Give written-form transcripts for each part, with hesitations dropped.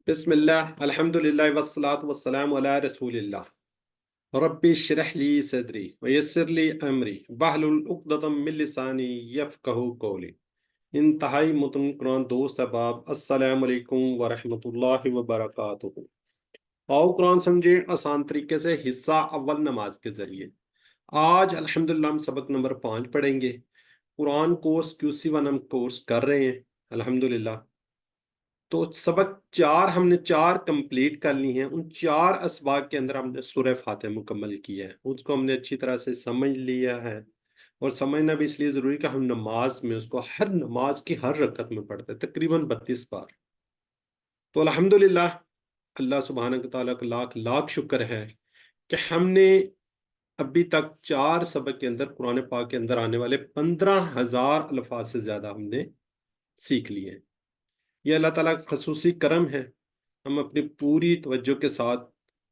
بسم الله الحمد لله والصلاة والسلام على رسول الله ربي اشرح لي صدري ويسر لي أمري واحلل عقدة من لساني يفقهوا قولي انتہائی متن قرآن دوست احباب السلام علیکم ورحمۃ اللہ وبرکاتہ۔ آؤ قرآن سمجھے آسان طریقے سے حصہ اول نماز کے ذریعے۔ آج الحمدللہ ہم سبق نمبر 5 پڑھیں گے۔ قرآن کورس QC1 ہم کورس کر رہے ہیں الحمدللہ۔ تو سبق 4 ہم نے 4 کمپلیٹ کر لی ہیں۔ ان 4 اسباق کے اندر ہم نے سورہ فاتحہ مکمل کیا ہے، اس کو ہم نے اچھی طرح سے سمجھ لیا ہے، اور سمجھنا بھی اس لیے ضروری کہ ہم نماز میں اس کو ہر نماز کی ہر رکعت میں پڑھتے ہیں، تقریباً 32 بار۔ تو الحمدللہ اللہ سبحانہ تعالیٰ کا لاکھ لاکھ شکر ہے کہ ہم نے ابھی تک 4 سبق کے اندر قرآن پاک کے اندر آنے والے 15,000 الفاظ سے زیادہ ہم نے سیکھ لیے ہیں۔ یہ اللہ تعالیٰ کا خصوصی کرم ہے۔ ہم اپنی پوری توجہ کے ساتھ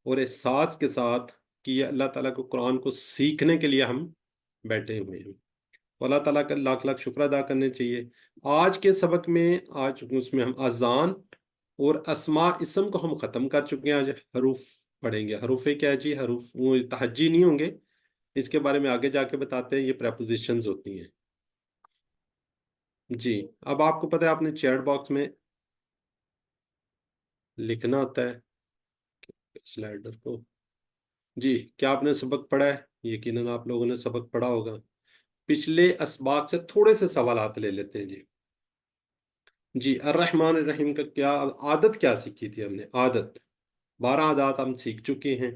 اور احساس کے ساتھ کہ یہ اللہ تعالیٰ کو قرآن کو سیکھنے کے لیے ہم بیٹھے ہوئے ہیں، تو اللہ تعالیٰ کا لاکھ لاکھ شکر ادا کرنے چاہیے۔ آج کے سبق میں اس میں ہم اذان اور اسماء اسم کو ہم ختم کر چکے ہیں۔ آج حروف پڑھیں گے۔ حروف کیا ہے جی؟ حروف وہ تہجی نہیں ہوں گے، اس کے بارے میں آگے جا کے بتاتے ہیں۔ یہ پریپوزیشنز ہوتی ہیں جی۔ اب آپ کو پتہ ہے آپ نے چیٹ باکس میں لکھنا ہوتا ہے سلائڈر کو۔ جی کیا آپ نے سبق پڑھا ہے؟ یقیناً آپ لوگوں نے سبق پڑھا ہوگا۔ پچھلے اسباق سے تھوڑے سے سوالات لے لیتے ہیں جی الرحمن الرحیم کا کیا عادت کیا سیکھی تھی ہم نے؟ عادت 12 عادات ہم سیکھ چکے ہیں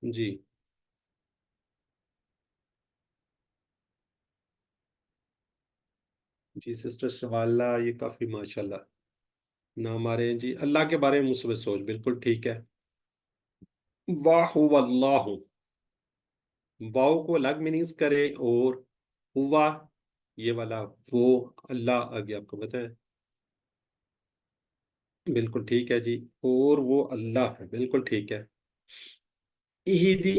جی۔ جی سسٹر شوالہ یہ کافی ماشاءاللہ نہ ہمارے ہیں جی۔ اللہ کے بارے میں مثبت سوچ، بالکل ٹھیک ہے۔ واہ اللہ، واو کو الگ میننگز کرے، اور ہوا یہ والا وہ اللہ آگے آپ کو پتہ ہے، بالکل ٹھیک ہے جی۔ اور وہ اللہ ہے، بالکل ٹھیک ہے۔ اہدی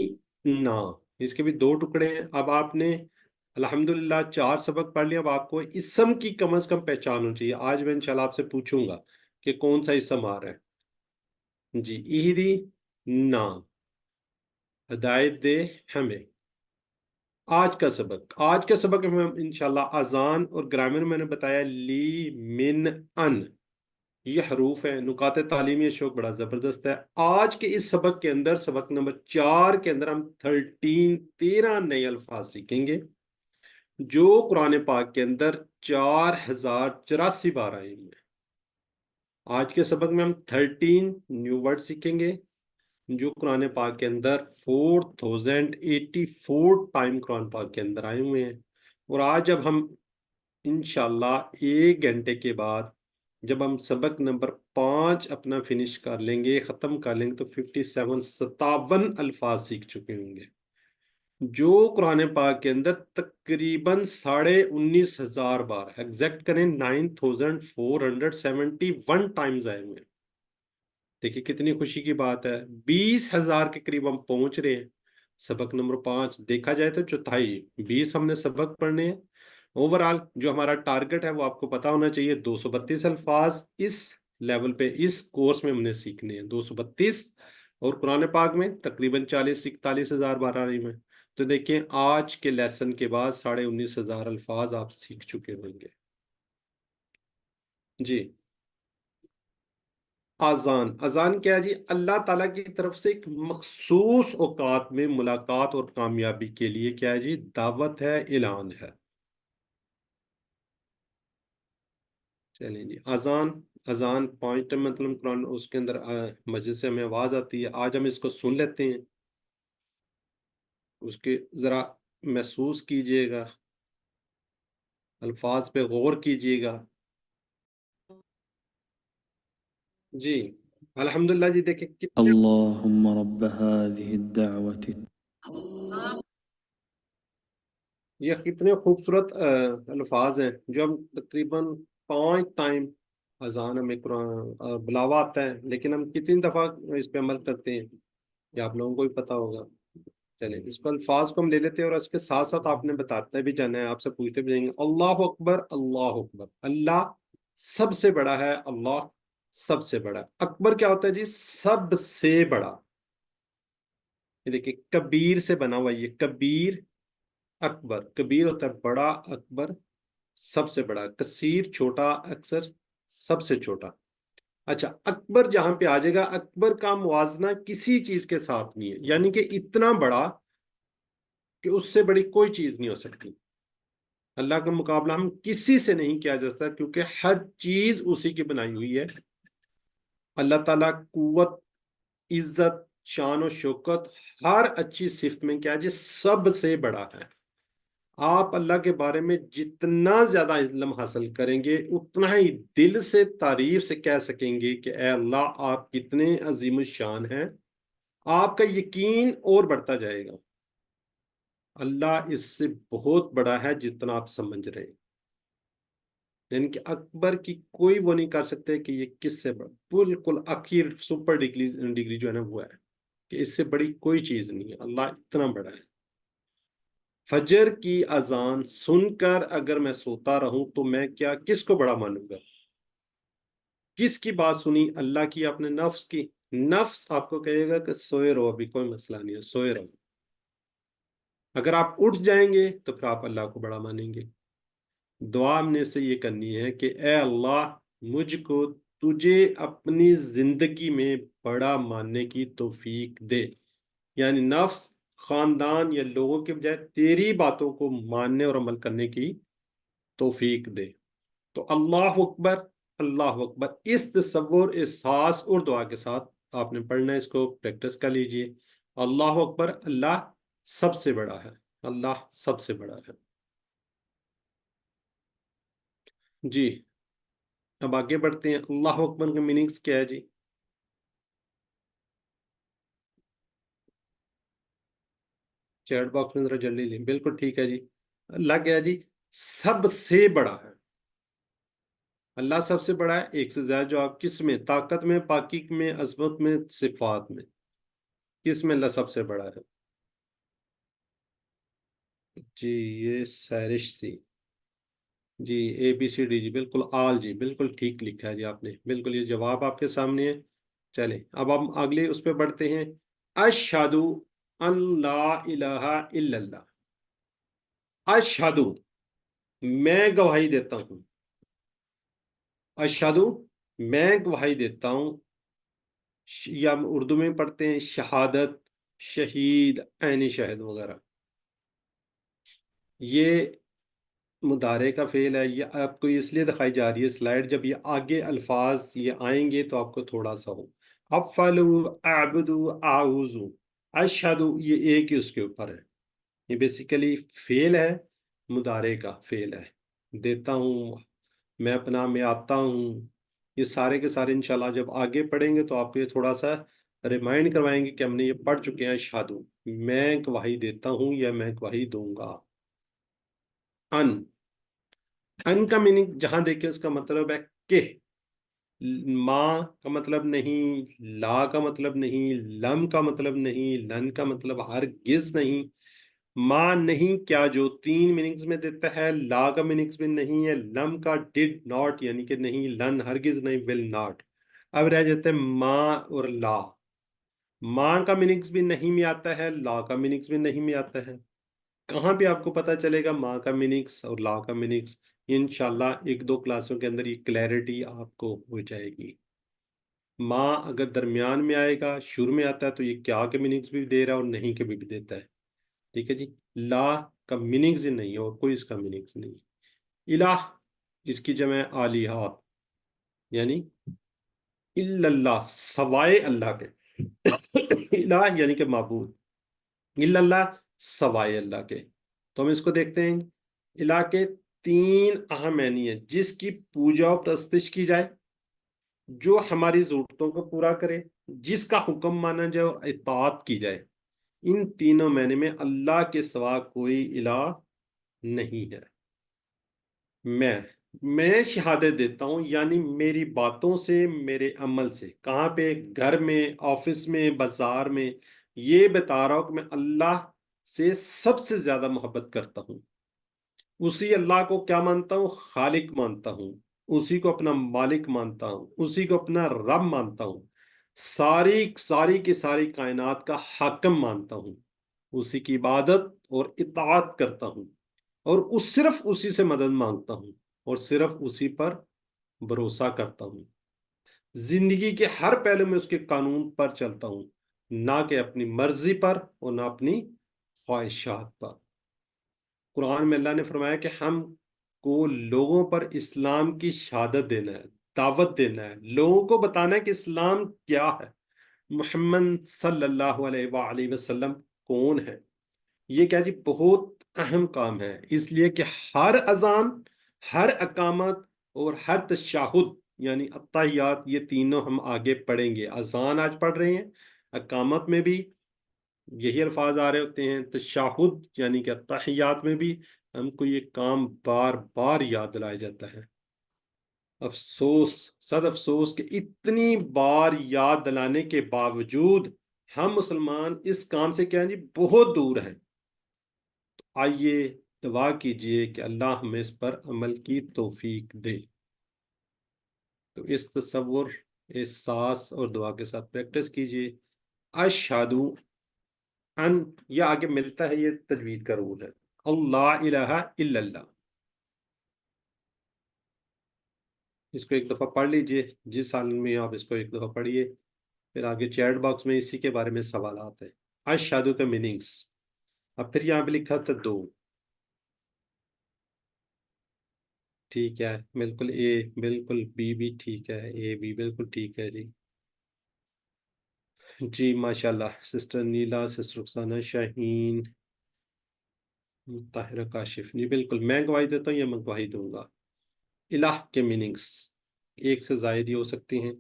نا، اس کے بھی 2 ٹکڑے ہیں۔ اب آپ نے الحمدللہ 4 سبق پڑھ لیا، اب آپ کو اسم کی کم از کم پہچان ہونی چاہیے۔ آج میں انشاءاللہ آپ سے پوچھوں گا کہ کون سا اسم آ رہا ہے جی۔ اہدی نا، ہدایت دے ہمیں۔ آج کا سبق میں انشاءاللہ اذان اور گرامر میں نے بتایا لی من ان، یہ حروف ہیں۔ نکات تعلیمی شوق بڑا زبردست ہے۔ آج کے اس سبق کے اندر، سبق نمبر 4 کے اندر، ہم 13 نئے الفاظ سیکھیں گے جو قرآن پاک کے اندر 4084 بار آئے ہیں۔ آج کے سبق میں ہم 13 نیو ورڈ سیکھیں گے جو قرآن پاک کے اندر 4084 ٹائم قرآن پاک کے اندر آئے ہوئے ہیں۔ اور آج جب ہم انشاءاللہ 1 گھنٹے کے بعد جب ہم سبق نمبر 5 اپنا فنش کر لیں گے، ختم کر لیں گے، تو 57 الفاظ سیکھ چکے ہوں گے جو قرآن پاک کے اندر تقریباً 19,500 بار، ایگزیکٹ کریں 9471 ٹائمز آئے ہوئے ہیں۔ دیکھیں کتنی خوشی کی بات ہے، 20,000 کے قریب ہم پہنچ رہے ہیں۔ سبق نمبر 5 دیکھا جائے تو چوتھائی 20 ہم نے سبق پڑھنے ہیں۔ اوورال جو ہمارا ٹارگٹ ہے وہ آپ کو پتا ہونا چاہیے، 232 الفاظ اس لیول پہ اس کورس میں ہم نے سیکھنے ہیں، 232، اور قرآن پاک میں تقریباً 40-41 ہزار بار آ رہی میں۔ تو دیکھیں آج کے لیسن کے بعد 19,500 الفاظ آپ سیکھ چکے ہوں گے جی۔ اذان کیا ہے جی؟ اللہ تعالیٰ کی طرف سے ایک مخصوص اوقات میں ملاقات اور کامیابی کے لیے کیا ہے جی؟ دعوت ہے، اعلان ہے۔ چلیں جی، اذان پوائنٹ مطلب قرآن اس کے اندر مسجد سے ہمیں آواز آتی ہے۔ آج ہم اس کو سن لیتے ہیں، اس کے ذرا محسوس کیجئے گا، الفاظ پہ غور کیجئے گا جی۔ الحمدللہ جی دیکھیں کتنے اللهم رب هذه الدعوة یہ کتنے خوبصورت الفاظ ہیں جو ہم تقریباً 5 ٹائم اذان ہمیں قرآن بلاوا آتا ہے، لیکن ہم کتنی دفعہ اس پہ عمل کرتے ہیں یہ آپ لوگوں کو بھی پتا ہوگا۔ چلیں اس کو الفاظ کو ہم لے لیتے ہیں، اور اس کے ساتھ ساتھ آپ نے بتاتے بھی جانا ہے، آپ سے پوچھتے بھی جائیں گے۔ اللہ اکبر، اللہ اکبر، اللہ سب سے بڑا ہے اللہ، سب سے بڑا۔ اکبر کیا ہوتا ہے جی؟ سب سے بڑا۔ یہ دیکھیں کبیر سے بنا ہوا، یہ کبیر اکبر، کبیر ہوتا ہے بڑا، اکبر سب سے بڑا، کثیر چھوٹا، اکثر سب سے چھوٹا۔ اچھا اکبر جہاں پہ آ جائے گا، اکبر کا موازنہ کسی چیز کے ساتھ نہیں ہے، یعنی کہ اتنا بڑا کہ اس سے بڑی کوئی چیز نہیں ہو سکتی۔ اللہ کا مقابلہ ہم کسی سے نہیں کیا جا سکتا، کیونکہ ہر چیز اسی کی بنائی ہوئی ہے۔ اللہ تعالیٰ قوت، عزت، شان و شوکت، ہر اچھی صفت میں کیا جی؟ سب سے بڑا ہے۔ آپ اللہ کے بارے میں جتنا زیادہ علم حاصل کریں گے، اتنا ہی دل سے تعریف سے کہہ سکیں گے کہ اے اللہ آپ کتنے عظیم الشان ہیں۔ آپ کا یقین اور بڑھتا جائے گا، اللہ اس سے بہت بڑا ہے جتنا آپ سمجھ رہے ہیں۔ یعنی کہ اکبر کی کوئی وہ نہیں کر سکتے کہ یہ کس سے بڑا، بالکل آخر سپر ڈگری جو ہے نا وہ ہے کہ اس سے بڑی کوئی چیز نہیں ہے، اللہ اتنا بڑا ہے۔ فجر کی اذان سن کر اگر میں سوتا رہوں تو میں کیا کس کو بڑا مانوں گا؟ کس کی بات سنی؟ اللہ کی، اپنے نفس کی؟ نفس آپ کو کہے گا کہ سوئے رہو، ابھی کوئی مسئلہ نہیں ہے، سوئے رہو۔ اگر آپ اٹھ جائیں گے تو پھر آپ اللہ کو بڑا مانیں گے۔ دعا ہم نے سے یہ کرنی ہے کہ اے اللہ مجھ کو تجھے اپنی زندگی میں بڑا ماننے کی توفیق دے، یعنی نفس، خاندان یا لوگوں کے بجائے تیری باتوں کو ماننے اور عمل کرنے کی توفیق دے۔ تو اللہ اکبر، اللہ اکبر، اس تصور، احساس اور دعا کے ساتھ آپ نے پڑھنا ہے، اس کو پریکٹس کر لیجئے۔ اللہ اکبر، اللہ سب سے بڑا ہے، اللہ سب سے بڑا ہے۔ جی اب آگے بڑھتے ہیں۔ اللہ اکبر کا میننگز کیا ہے جی؟ چیٹ باکس میں ذرا جلدی لیں، بالکل ٹھیک ہے جی۔ اللہ کیا ہے جی؟ سب سے بڑا ہے۔ اللہ سب سے بڑا ہے، ایک سے زیادہ جواب کس میں؟ طاقت میں، پاکی میں، عظمت میں، صفات میں؟ کس میں اللہ سب سے بڑا ہے؟ جی یہ سیرش سی، جی اے بی سی ڈی، جی بالکل آل، جی بالکل ٹھیک لکھا ہے جی آپ نے، بالکل یہ جواب آپ کے سامنے ہے۔ چلیں اب ہم اگلے اس پہ بڑھتے ہیں۔ اشہدو ان لا الہ الا اللہ، اشہدو میں گواہی دیتا ہوں، اشہدو میں گواہی دیتا ہوں، یا ہم اردو میں پڑھتے ہیں شہادت، شہید، عینی شہد وغیرہ۔ یہ مضارع کا فعل ہے، یہ آپ کو اس لیے دکھائی جا رہی ہے سلائڈ، جب یہ آگے الفاظ یہ آئیں گے تو آپ کو تھوڑا سا ہو۔ افعلوا، اعبدوا، اعوذ، اشہدو، یہ ایک ہی اس کے اوپر ہے۔ یہ بیسیکلی فعل ہے، مضارع کا فعل ہے، دیتا ہوں، میں اپنا، میں آتا ہوں، یہ سارے کے سارے انشاءاللہ جب آگے پڑھیں گے تو آپ کو یہ تھوڑا سا ریمائنڈ کروائیں گے کہ ہم نے یہ پڑھ چکے ہیں۔ اشہدو میں گواہی دیتا ہوں یا میں گواہی دوں گا۔ ان، ان کا میننگ جہاں دیکھیں اس کا مطلب ہے کہ، ماں کا مطلب نہیں، لا کا مطلب نہیں، لم کا مطلب نہیں، لن کا مطلب ہرگز نہیں، ماں نہیں کیا جو تین میننگز میں دیتا ہے، لا کا میننگز میں نہیں ہے، لم کا ڈڈ ناٹ یعنی کہ نہیں، لن ہرگز نہیں، ول ناٹ۔ اب رہ جاتے ہیں ماں اور لا۔ ماں کا میننگز بھی نہیں میں آتا ہے، لا کا میننگز بھی نہیں میں آتا ہے۔ کہاں پہ آپ کو پتا چلے گا ماں کا میننگز اور لا کا میننگز؟ انشاءاللہ ایک دو کلاسوں کے اندر یہ کلیئرٹی آپ کو ہو جائے گی۔ ماں اگر درمیان میں آئے گا، شروع میں آتا ہے تو یہ کیا کے میننگز بھی دے رہا ہے اور نہیں کے بھی دیتا ہے، ٹھیک ہے جی۔ لا کا میننگز ہی نہیں ہے اور کوئی اس کا میننگز نہیں۔ الہ اس کی جمع ہے آلیہات، یعنی الا اللہ سوائے اللہ کے، الہ یعنی کہ معبود، الا اللہ سوائے اللہ کے۔ تو ہم اس کو دیکھتے ہیں، الہ کے تین اہم معنی ہیں: جس کی پوجا و پرستش کی جائے، جو ہماری ضرورتوں کو پورا کرے، جس کا حکم مانا جائے اور اطاعت کی جائے۔ ان تینوں معنی میں اللہ کے سوا کوئی الہ نہیں ہے۔ میں شہادت دیتا ہوں، یعنی میری باتوں سے، میرے عمل سے، کہاں پہ؟ گھر میں، آفس میں، بازار میں، یہ بتا رہا ہوں کہ میں اللہ سے سب سے زیادہ محبت کرتا ہوں، اسی اللہ کو کیا مانتا ہوں؟ خالق مانتا ہوں۔ اسی کو اپنا مالک مانتا ہوں، اسی کو اپنا رب مانتا ہوں، ساری ساری کی ساری کائنات کا حاکم مانتا ہوں، اسی کی عبادت اور اطاعت کرتا ہوں، اور صرف اسی سے مدد مانگتا ہوں، اور صرف اسی پر بھروسہ کرتا ہوں۔ زندگی کے ہر پہلو میں اس کے قانون پر چلتا ہوں، نہ کہ اپنی مرضی پر اور نہ اپنی خواہشات پر۔ قرآن میں اللہ نے فرمایا کہ ہم کو لوگوں پر اسلام کی شہادت دینا ہے، دعوت دینا ہے، لوگوں کو بتانا ہے کہ اسلام کیا ہے، محمد صلی اللہ علیہ وآلہ وسلم کون ہے۔ یہ کیا جی بہت اہم کام ہے، اس لیے کہ ہر اذان، ہر اقامت اور ہر تشہد یعنی التحیات، یہ تینوں ہم آگے پڑھیں گے۔ اذان آج پڑھ رہے ہیں، اقامت میں بھی یہی الفاظ آ رہے ہوتے ہیں، تشہد یعنی کہ التحیات میں بھی ہم کو یہ کام بار بار یاد دلایا جاتا ہے۔ افسوس، صد افسوس کہ اتنی بار یاد دلانے کے باوجود ہم مسلمان اس کام سے کیا جی بہت دور ہیں۔ آئیے دعا کیجئے کہ اللہ ہمیں اس پر عمل کی توفیق دے۔ تو اس تصور، احساس اور دعا کے ساتھ پریکٹس کیجئے۔ اشہدو ان، یہ آگے ملتا ہے، یہ تجوید کا رول ہے، اللہ الہ الا اللہ۔ اس کو ایک دفعہ پڑھ لیجئے، جس حال میں آپ اس کو ایک دفعہ پڑھیے، پھر آگے چیٹ باکس میں اسی کے بارے میں سوالات ہیں۔ اشہدو کا میننگز، اب پھر یہاں پہ لکھا تھا دو، ٹھیک ہے، بالکل اے، بالکل بی بھی ٹھیک ہے، اے بی بالکل ٹھیک ہے جی۔ جی ماشاءاللہ، سسٹر نیلا، سسٹر رخسانہ شاہین، طاہرہ کاشف، جی بالکل میں گواہی دیتا ہوں یا میں گواہی دوں گا۔ الہ کے میننگز ایک سے زائد ہی ہو سکتے ہیں،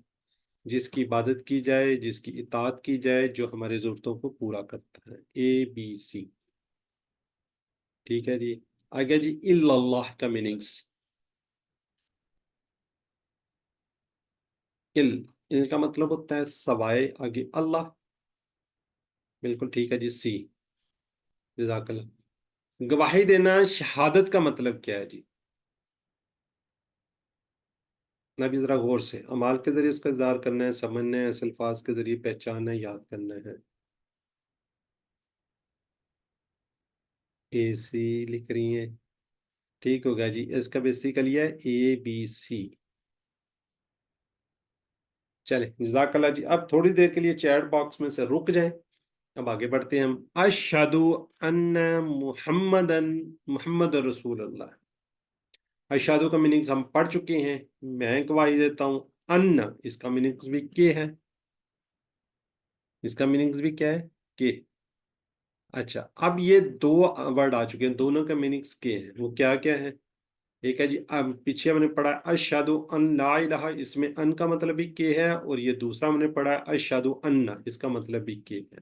جس کی عبادت کی جائے، جس کی اطاعت کی جائے، جو ہماری ضرورتوں کو پورا کرتا ہے، اے بی سی، ٹھیک ہے جی۔ آگے جی الا اللہ کا میننگز، ال کا مطلب ہوتا ہے سوائے، آگے اللہ، بالکل ٹھیک ہے جی، سی، جزاک اللہ۔ گواہی دینا، شہادت کا مطلب کیا ہے جی؟ ابھی ذرا غور سے، اعمال کے ذریعے اس کا اظہار کرنا ہے، سمجھنا ہے، ایسے الفاظ کے ذریعے پہچاننا ہے، یاد کرنا ہے۔ اے سی لکھ رہی ہیں، ٹھیک ہو گیا جی، اس کا بیسیکلی ہے اے بی سی۔ چلے جزاک اللہ جی، اب تھوڑی دیر کے لیے چیٹ باکس میں سے رک جائیں، اب آگے بڑھتے ہیں ہم۔ اشہدو ان محمد رسول اللہ۔ اشہدو کا میننگز ہم پڑھ چکے ہیں، میں گواہی دیتا ہوں۔ ان، اس کا میننگز بھی کہ ہے، اس کا میننگز بھی کیا ہے کہ۔ اچھا، اب یہ دو ورڈ آ چکے ہیں، دونوں کا میننگز کے ہیں، وہ کیا کیا ہے؟ ایک ہے جی، اب پیچھے ہم نے پڑھا اشہدو ان لا الہ، اس میں ان کا مطلب بھی کہ ہے، اور یہ دوسرا ہم نے پڑھا اشہدو ان، اس کا مطلب بھی کہ ہے،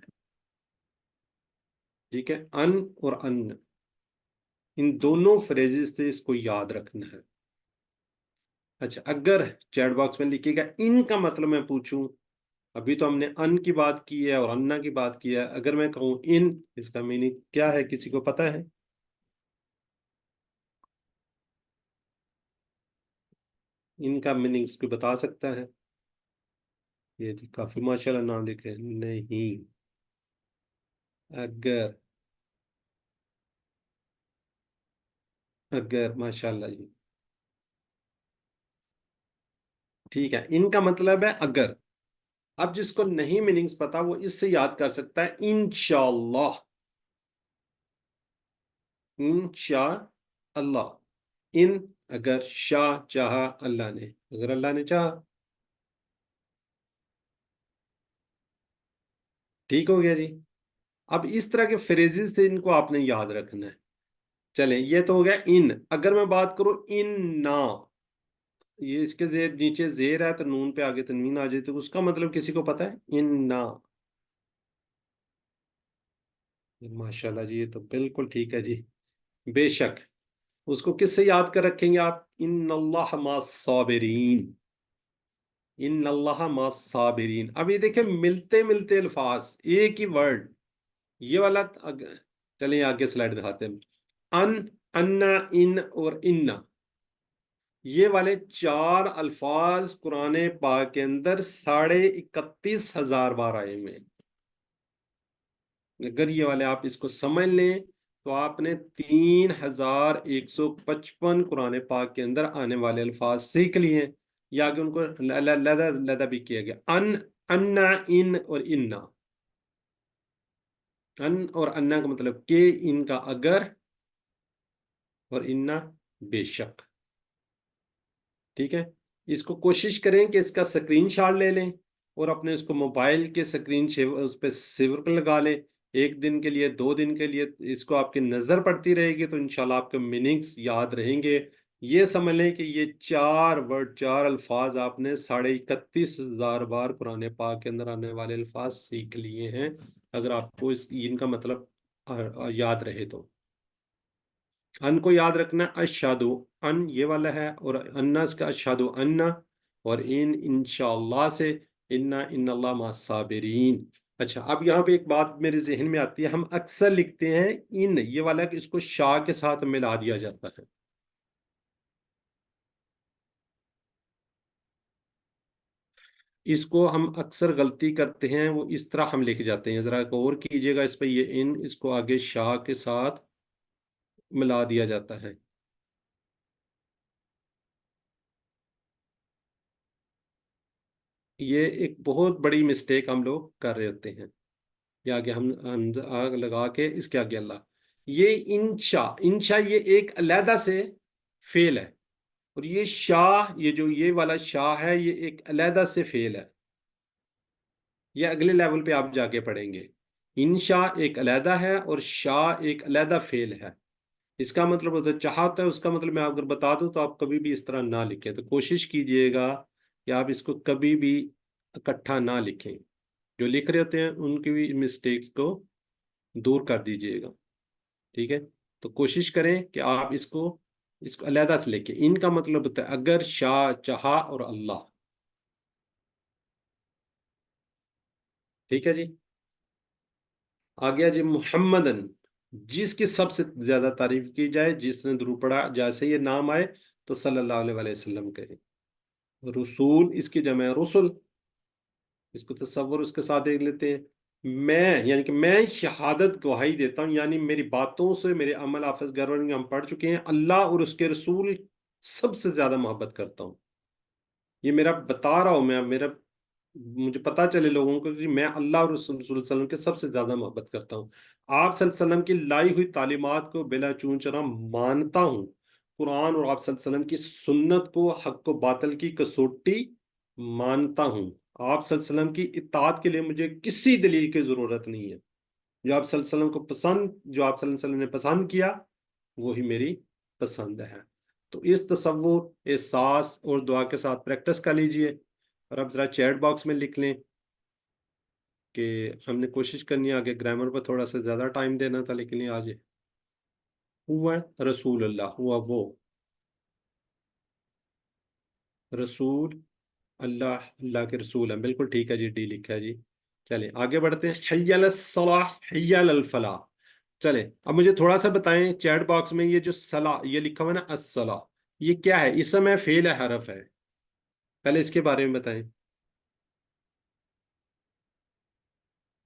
ٹھیک ہے، ان اور ان دونوں فریزز سے اس کو یاد رکھنا ہے۔ اچھا، اگر چیٹ باکس میں لکھے گا ان کا مطلب میں پوچھوں، ابھی تو ہم نے ان کی بات کی ہے اور انا کی بات کی ہے، اگر میں کہوں ان، اس کا میننگ کیا ہے، کسی کو پتا ہے؟ ان کا میننگز کوئی بتا سکتا ہے؟ یہ جی کافی ماشاءاللہ نام لکھے، نہیں، اگر، اگر، ماشاءاللہ جی، ٹھیک ہے، ان کا مطلب ہے اگر۔ اب جس کو نہیں میننگز پتا وہ اس سے یاد کر سکتا ہے انشاءاللہ، انشاءاللہ، ان اگر، شاء چاہا اللہ نے، اگر اللہ نے چاہا، ٹھیک ہو گیا جی۔ اب اس طرح کے فریزز سے ان کو آپ نے یاد رکھنا ہے۔ چلیں، یہ تو ہو گیا ان۔ اگر میں بات کروں ان نا، یہ اس کے زیر نیچے زیر ہے تو نون پہ آگے تنوین آ جائے، تو اس کا مطلب کسی کو پتا ہے؟ ان نا، ماشاءاللہ جی، یہ تو بالکل ٹھیک ہے جی، بے شک۔ اس کو کس سے یاد کر رکھیں گے آپ؟ ان اللہ مع الصابرین، ان اللہ مع الصابرین۔ اب یہ دیکھیں ملتے ملتے الفاظ، ایک ہی ورڈ، یہ والا چلیں آگے سلائڈ دکھاتے ہیں۔ ان، انا، ان اور انا، یہ والے 4 الفاظ قرآن پاک کے اندر 31,500 بار آئے ہوئے ہیں۔ اگر یہ والے آپ اس کو سمجھ لیں تو آپ نے 3,155 قرآن پاک کے اندر آنے والے الفاظ سیکھ لیے ہیں، یا کہ ان کو لدہ بھی کیا گیا۔ انا، ان اور انا۔ ان اور انا کا مطلب کہ، ان کا اگر، اور انا بے شک۔ ٹھیک ہے، اس کو کوشش کریں کہ اس کا سکرین شاٹ لے لیں اور اپنے اس کو موبائل کے سکرین اس پہ سیور پہ لگا لیں۔ 1 دن کے لیے، 2 دن کے لیے اس کو آپ کی نظر پڑتی رہے گی تو انشاءاللہ آپ کے میننگز یاد رہیں گے۔ یہ سمجھ لیں کہ یہ 4 ورڈ، 4 الفاظ آپ نے 31,500 بار قرآن پاک کے اندر آنے والے الفاظ سیکھ لیے ہیں، اگر آپ کو ان کا مطلب یاد رہے تو۔ ان کو یاد رکھنا، اشہدو، ان یہ والا ہے، اور انس کا اشہدو انا، اور انشاءاللہ سے ان اللہ مع الصابرین۔ اچھا، اب یہاں پہ ایک بات میرے ذہن میں آتی ہے، ہم اکثر لکھتے ہیں ان یہ والا کہ اس کو شاہ کے ساتھ ملا دیا جاتا ہے۔ اس کو ہم اکثر غلطی کرتے ہیں، وہ اس طرح ہم لکھ جاتے ہیں، ذرا غور کیجئے گا اس پہ، یہ ان اس کو آگے شاہ کے ساتھ ملا دیا جاتا ہے۔ یہ ایک بہت بڑی مسٹیک ہم لوگ کر رہے ہوتے ہیں۔ یہ آگے ہم آگ لگا کے اس کے آگے اللہ، یہ انشا، انشا یہ ایک علیحدہ سے فعل ہے، اور یہ شاہ، یہ جو یہ والا شاہ ہے، یہ ایک علیحدہ سے فعل ہے۔ یہ اگلے لیول پہ آپ جا کے پڑھیں گے، انشا ایک علیحدہ ہے اور شاہ ایک علیحدہ فعل ہے۔ اس کا مطلب ہوتا ہے چاہتا ہے، اس کا مطلب میں اگر بتا دوں تو آپ کبھی بھی اس طرح نہ لکھیں، تو کوشش کیجئے گا کہ آپ اس کو کبھی بھی اکٹھا نہ لکھیں، جو لکھ رہے ہوتے ہیں ان کی بھی مسٹیکس کو دور کر دیجئے گا۔ ٹھیک ہے، تو کوشش کریں کہ آپ اس کو علیحدہ سے لکھیں۔ ان کا مطلب ہوتا ہے اگر، شاہ، چاہا اور اللہ۔ ٹھیک ہے جی، آ گیا جی محمدن، جس کی سب سے زیادہ تعریف کی جائے، جس نے درود پڑھا، جیسے یہ نام آئے تو صلی اللہ علیہ وسلم کہیں۔ رسول، اس کی جمع ہے رسل، اس کو تصور اس کے ساتھ دیکھ لیتے ہیں۔ میں، یعنی کہ میں شہادت گواہی دیتا ہوں، یعنی میری باتوں سے، میرے عمل، حافظ گرور ہم پڑھ چکے ہیں، اللہ اور اس کے رسول سب سے زیادہ محبت کرتا ہوں۔ یہ میرا بتا رہا ہوں، مجھے پتا چلے لوگوں کو کہ میں اللہ اور رسول صلی اللہ علیہ وسلم کے سب سے زیادہ محبت کرتا ہوں۔ آپ صلی اللہ علیہ وسلم کی لائی ہوئی تعلیمات کو بلا چون چرا مانتا ہوں، قرآن اور آپ صلی اللہ علیہ وسلم کی سنت کو حق و باطل کی کسوٹی مانتا ہوں۔ آپ صلی اللہ علیہ وسلم کی اطاعت کے لیے مجھے کسی دلیل کی ضرورت نہیں ہے۔ جو آپ صلی اللہ علیہ وسلم کو پسند، جو آپ صلی اللہ علیہ وسلم نے پسند کیا، وہی میری پسند ہے۔ تو اس تصور، احساس اور دعا کے ساتھ پریکٹس کر لیجئے، اور اب ذرا چیٹ باکس میں لکھ لیں کہ ہم نے کوشش کرنی ہے آگے گرامر پر تھوڑا سا زیادہ ٹائم دینا تھا، لیکن یہ آج ہوا رسول اللہ، ہوا وہ رسول اللہ، اللہ کے رسول ہیں، بالکل ٹھیک ہے جی، ڈی لکھا ہے جی۔ چلیں آگے بڑھتے ہیں، حی علی الصلاح، حی علی الفلاح۔ چلیں اب مجھے تھوڑا سا بتائیں، چیٹ باکس میں یہ جو صلاح یہ لکھا ہوا ہے نا، الصلاح، یہ کیا ہے؟ اسم ہے، فعل ہے، حرف ہے؟ پہلے اس کے بارے میں بتائیں۔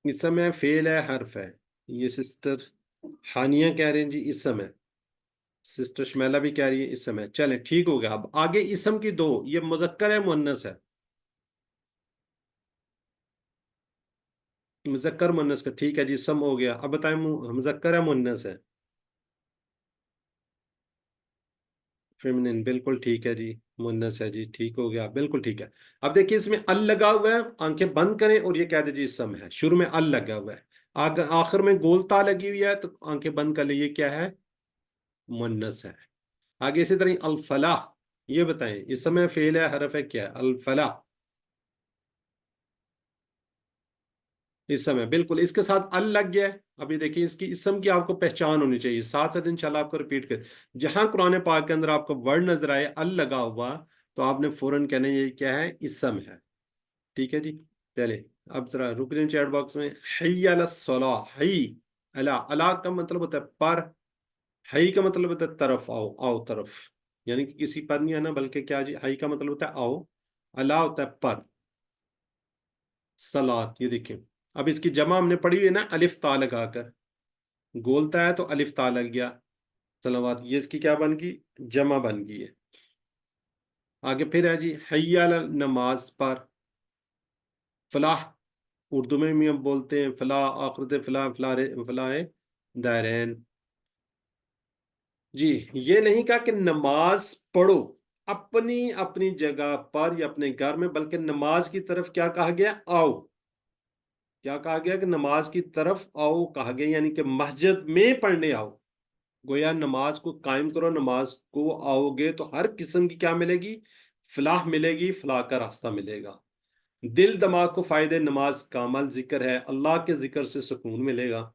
اسم ہے، فعل ہے، حرف ہے؟ یہ سسٹر حانیہ کہہ رہے ہیں جی اسم ہے، سسٹر شمیلہ بھی کہہ رہی ہے اسم ہے۔ چلیں ٹھیک ہو گیا، اب آگے اسم کی دو، یہ مذکر ہے، مؤنث ہے؟ مذکر مؤنث کا، ٹھیک ہے جی، اسم ہو گیا۔ اب بتائیں مذکر ہے، مؤنث ہے؟ فیمنن، بالکل ٹھیک ہے جی، مؤنث ہے جی، ٹھیک ہو گیا، بالکل ٹھیک ہے۔ اب دیکھیے اس میں ال لگا ہوا ہے، آنکھیں بند کریں اور یہ کہہ دیجیے اسم ہے، شروع میں ال لگا ہوا ہے، آخر میں گول تا لگی ہوئی ہے تو آنکھیں بند کر لیں، یہ کیا ہے؟ مؤنث ہے۔ آگے اسی طرح الفلاح، یہ بتائیں اسم ہے، فعل ہے، حرف ہے، کیا ہے؟ الفلاح اسم ہے، بالکل، اس کے ساتھ ال لگ گیا ہے۔ ابھی دیکھیں اس کی اسم کی آپ کو پہچان ہونی چاہیے، ساتھ ساتھ انشاءاللہ آپ کو ریپیٹ کر، جہاں قرآن پاک کے اندر آپ کو ورڈ نظر آئے ال لگا ہوا، تو آپ نے فوراً کہنا یہ کیا ہے؟ اسم ہے۔ ٹھیک ہے جی، چلے اب ذرا رک جائیں چیٹ باکس میں، حی علی الصلاح، حی اللہ، اللہ کا مطلب ہوتا ہے پر، حی کا مطلب ہوتا ہے طرف آؤ، آؤ طرف، یعنی کہ کسی پر نہیں آنا، بلکہ کیا جی، حی کا مطلب ہوتا ہے آؤ، اللہ ہوتا ہے پر، صلات، یہ دیکھیں اب اس کی جمع ہم نے پڑھی ہوئی ہے نا الف تا لگا کر، گولتا ہے تو الف تا لگ گیا، صلوات، یہ اس کی کیا بن گئی، جمع بن گئی ہے۔ آگے پھر ہے جی حی علی نماز پر، فلاح، اردو میں بھی ہم بولتے ہیں فلاح آخرت، فلاح فلاح فلاح دائرین۔ جی یہ نہیں کہا کہ نماز پڑھو اپنی اپنی جگہ پر یا اپنے گھر میں، بلکہ نماز کی طرف کیا کہا گیا، آؤ، کیا کہا گیا کہ نماز کی طرف آؤ کہا گیا، یعنی کہ مسجد میں پڑھنے آؤ، گویا نماز کو قائم کرو، نماز کو آؤ گے تو ہر قسم کی کیا ملے گی، فلاح ملے گی، فلاح کا راستہ ملے گا، دل دماغ کو فائدے، نماز کا عمل ذکر ہے، اللہ کے ذکر سے سکون ملے گا،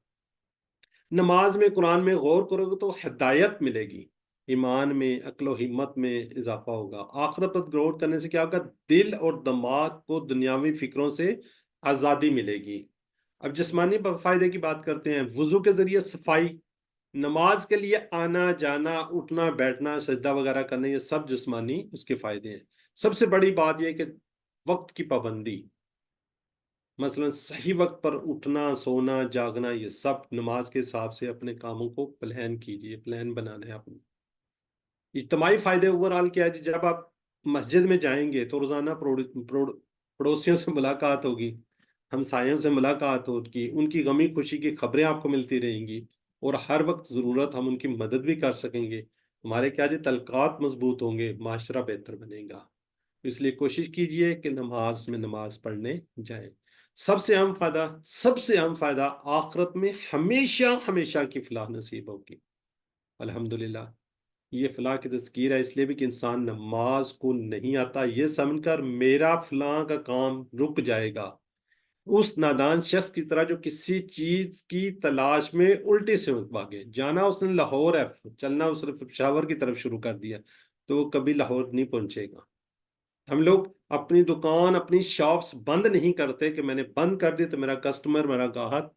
نماز میں قرآن میں غور کرو گے تو ہدایت ملے گی، ایمان میں عقل و ہمت میں اضافہ ہوگا، آخرت پر غور کرنے سے کیا ہوگا، دل اور دماغ کو دنیاوی فکروں سے آزادی ملے گی۔ اب جسمانی فائدے کی بات کرتے ہیں، وضو کے ذریعے صفائی، نماز کے لیے آنا جانا، اٹھنا بیٹھنا، سجدہ وغیرہ کرنا، یہ سب جسمانی اس کے فائدے ہیں۔ سب سے بڑی بات یہ کہ وقت کی پابندی، مثلا صحیح وقت پر اٹھنا سونا جاگنا، یہ سب نماز کے حساب سے اپنے کاموں کو پلان کیجئے، پلان بنانا ہے اپنے۔ اجتماعی فائدے اوورال کیا ہے جی، جب آپ مسجد میں جائیں گے تو روزانہ پڑوسیوں سے ملاقات ہوگی، ہمسایوں سے ملاقات ہوگی، ان کی غمی خوشی کی خبریں آپ کو ملتی رہیں گی، اور ہر وقت ضرورت ہم ان کی مدد بھی کر سکیں گے، ہمارے کیا جی تعلقات مضبوط ہوں گے، معاشرہ بہتر بنے گا۔ اس لیے کوشش کیجئے کہ نماز میں نماز پڑھنے جائیں۔ سب سے اہم فائدہ آخرت میں ہمیشہ ہمیشہ کی فلاح نصیب ہوگی، الحمدللہ۔ یہ فلاح کی تذکیر ہے اس لیے بھی کہ انسان نماز کو نہیں آتا یہ سمجھ کر میرا فلاں کا کام رک جائے گا، اس نادان شخص کی طرح جو کسی چیز کی تلاش میں الٹی سے بھاگے، جانا اس نے لاہور ہے، چلنا اس نے پشاور کی طرف شروع کر دیا تو وہ کبھی لاہور نہیں پہنچے گا۔ ہم لوگ اپنی دکان اپنی شاپس بند نہیں کرتے کہ میں نے بند کر دی تو میرا کسٹمر میرا گاہک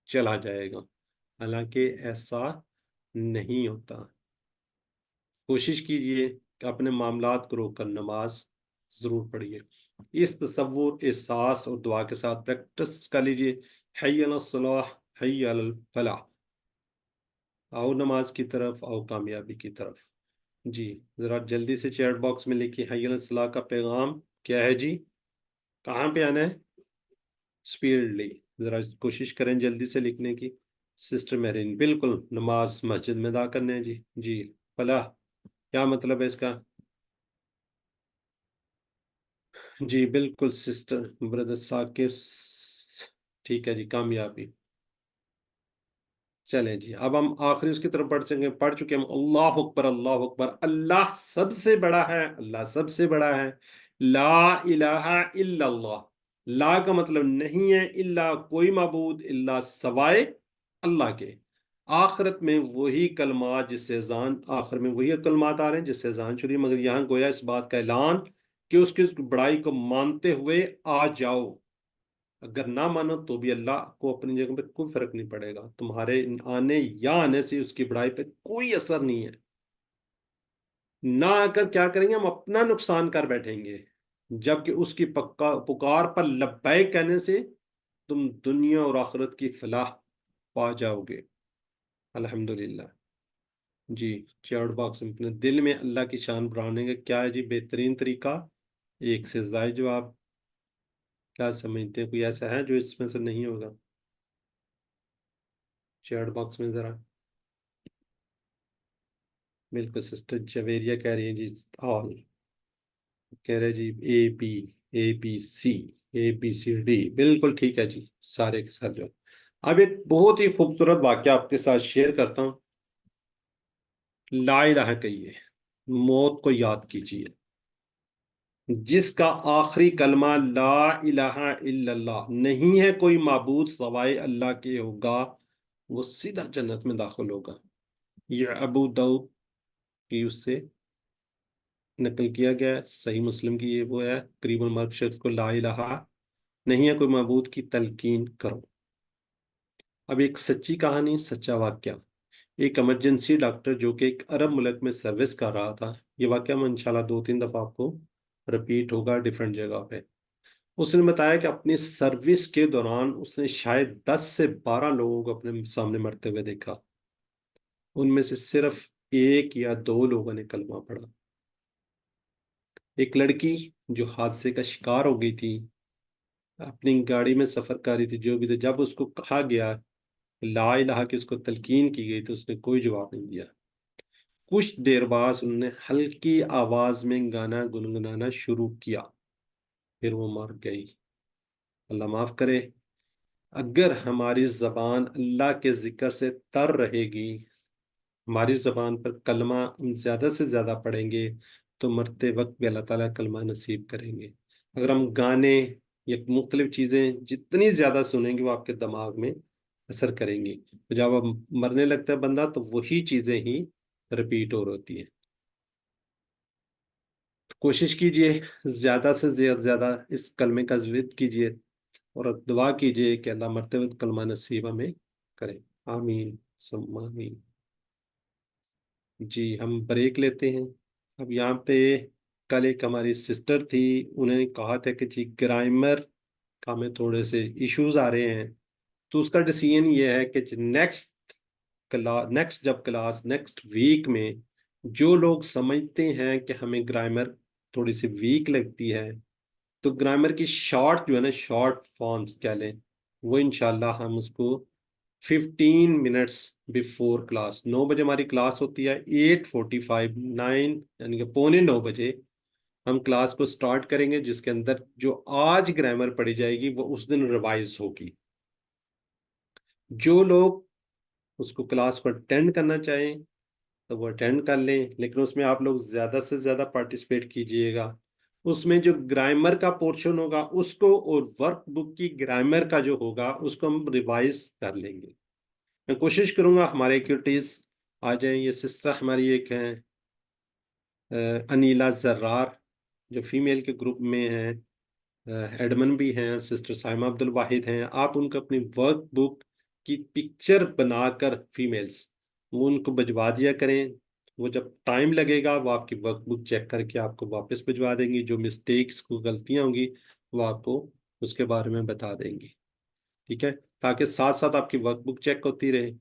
چلا جائے گا، حالانکہ ایسا نہیں ہوتا۔ کوشش کیجئے کہ اپنے معاملات کو روک کر نماز ضرور پڑھیے، اس تصور احساس اور دعا کے ساتھ پریکٹس کر لیجئے، حی علی الصلاح حی علی الفلاح، آؤ نماز کی طرف، آؤ کامیابی کی طرف۔ جی ذرا جلدی سے چیٹ باکس میں لکھیے حی علی الصلاح کا پیغام کیا ہے جی، کہاں پہ آنا ہے، سپیڈلی ذرا کوشش کریں جلدی سے لکھنے کی۔ سسٹر میرین بالکل، نماز مسجد میں ادا کرنے ہیں جی۔ جی فلاح کیا مطلب ہے اس کا، جی بالکل سسٹر بردر ثاقب، ٹھیک ہے جی، کامیابی۔ چلیں جی اب ہم آخری اس کی طرف پڑھ چکے ہم، اللہ اکبر اللہ اکبر، اللہ سب سے بڑا ہے، اللہ سب سے بڑا ہے، لا الہ الا اللہ، لا کا مطلب نہیں ہے، الا کوئی معبود، الا سوائے اللہ کے، آخرت میں وہی کلمات جس سے اذان، آخر میں وہی کلمات آ رہے ہیں جس سے اذان شروع، مگر یہاں گویا اس بات کا اعلان کہ اس کی بڑائی کو مانتے ہوئے آ جاؤ، اگر نہ مانو تو بھی اللہ کو اپنی جگہ پہ کوئی فرق نہیں پڑے گا، تمہارے آنے یا آنے سے اس کی بڑائی پہ کوئی اثر نہیں ہے، نہ آ کر کیا کریں گے، ہم اپنا نقصان کر بیٹھیں گے، جبکہ اس کی پکار پر لبیک کہنے سے تم دنیا اور آخرت کی فلاح پا جاؤ گے، الحمدللہ۔ جی چیٹ باکس میں اپنے دل میں اللہ کی شان بڑھانے کا کیا ہے جی بہترین طریقہ، ایک سے زائد جواب، کیا سمجھتے ہیں، کوئی ایسا ہے جو اس میں سے نہیں ہوگا، چیٹ باکس میں ذرا، بالکل سسٹر جویریہ کہہ رہی ہیں جی آل، کہہ رہے جی اے بی سی ڈی، بالکل ٹھیک ہے جی، سارے کے ساتھ جو۔ اب ایک بہت ہی خوبصورت واقعہ آپ کے ساتھ شیئر کرتا ہوں، لا الہ کہیے، موت کو یاد کیجیے، جس کا آخری کلمہ لا الہ الا اللہ، نہیں ہے کوئی معبود سوائے اللہ کے ہوگا، وہ سیدھا جنت میں داخل ہوگا۔ یہ ابو داؤد کی اس سے نقل کیا گیا ہے، صحیح مسلم کی یہ وہ ہے، قریب المرگ شخص کو لا الہ نہیں ہے کوئی معبود کی تلقین کرو۔ اب ایک سچی کہانی، سچا واقعہ، ایک ایمرجنسی ڈاکٹر جو کہ ایک عرب ملک میں سروس کر رہا تھا، یہ واقعہ میں انشاءاللہ 2-3 دفعہ آپ کو رپیٹ ہوگا ڈیفرنٹ جگہ پہ، اس نے بتایا کہ اپنی سروس کے دوران اس نے شاید 10 سے 12 لوگوں کو اپنے سامنے مرتے ہوئے دیکھا، ان میں سے صرف 1 یا 2 لوگوں نے کلمہ پڑھا۔ ایک لڑکی جو حادثے کا شکار ہو گئی تھی، اپنی گاڑی میں سفر کر رہی تھی، جو بھی تھا، جب اس کو کہا گیا لا الہ کی اس کو تلقین کی گئی تو اس نے کوئی جواب نہیں دیا۔ کچھ دیر بعد انہوں نے ہلکی آواز میں گانا گنگنانا شروع کیا، پھر وہ مر گئی۔ اللہ معاف کرے، اگر ہماری زبان اللہ کے ذکر سے تر رہے گی، ہماری زبان پر کلمہ ہم زیادہ سے زیادہ پڑھیں گے تو مرتے وقت بھی اللہ تعالیٰ کلمہ نصیب کریں گے۔ اگر ہم گانے یا مختلف چیزیں جتنی زیادہ سنیں گے وہ آپ کے دماغ میں اثر کریں گی، تو جب اب مرنے لگتا ہے بندہ تو وہی چیزیں ہی رپیٹ ہو ہوتی ہیں۔ تو کوشش کیجئے زیادہ سے زیادہ اس کلمے کا ذکر کیجئے اور دعا کیجئے کہ اللہ مرتے وقت کلمہ نصیب ہمیں کرے۔ آمین ثم آمین۔ جی ہم بریک لیتے ہیں۔ اب یہاں پہ کل ایک ہماری سسٹر تھی، انہوں نے کہا تھا کہ جی گرامر کا میں تھوڑے سے ایشوز آ رہے ہیں، تو اس کا ڈیسیژن یہ ہے کہ نیکسٹ ویک میں جو لوگ سمجھتے ہیں کہ ہمیں گرامر تھوڑی سی ویک لگتی ہے تو گرامر کی شارٹ جو ہے نا، شارٹ فارمز کہہ لیں، وہ انشاءاللہ ہم اس کو 15 منٹس بیفور کلاس، 9 بجے ہماری کلاس ہوتی ہے، 8:45 9 یعنی کہ 8:45 ہم کلاس کو سٹارٹ کریں گے، جس کے اندر جو آج گرامر پڑھی جائے گی وہ اس دن ریوائز ہوگی۔ جو لوگ اس کو کلاس کو اٹینڈ کرنا چاہیں تو وہ اٹینڈ کر لیں، لیکن اس میں آپ لوگ زیادہ سے زیادہ پارٹیسپیٹ کیجئے گا۔ اس میں جو گرامر کا پورشن ہوگا اس کو، اور ورک بک کی گرامر کا جو ہوگا اس کو ہم ریوائز کر لیں گے۔ میں کوشش کروں گا ہمارے ایکٹیویٹیز آ جائیں۔ یہ سسٹر ہماری ایک ہیں انیلا زرار، جو فیمیل کے گروپ میں ہیں، ایڈمن بھی ہیں، اور سسٹر سائمہ عبد الواحد ہیں۔ آپ ان کو اپنی ورک بک کی پکچر بنا کر فیمیلز وہ ان کو بھجوا دیا کریں، وہ جب ٹائم لگے گا وہ آپ کی ورک بک چیک کر کے آپ کو واپس بھجوا دیں گی، جو مسٹیکس کو غلطیاں ہوں گی وہ آپ کو اس کے بارے میں بتا دیں گی، ٹھیک ہے، تاکہ ساتھ ساتھ آپ کی ورک بک چیک ہوتی رہے۔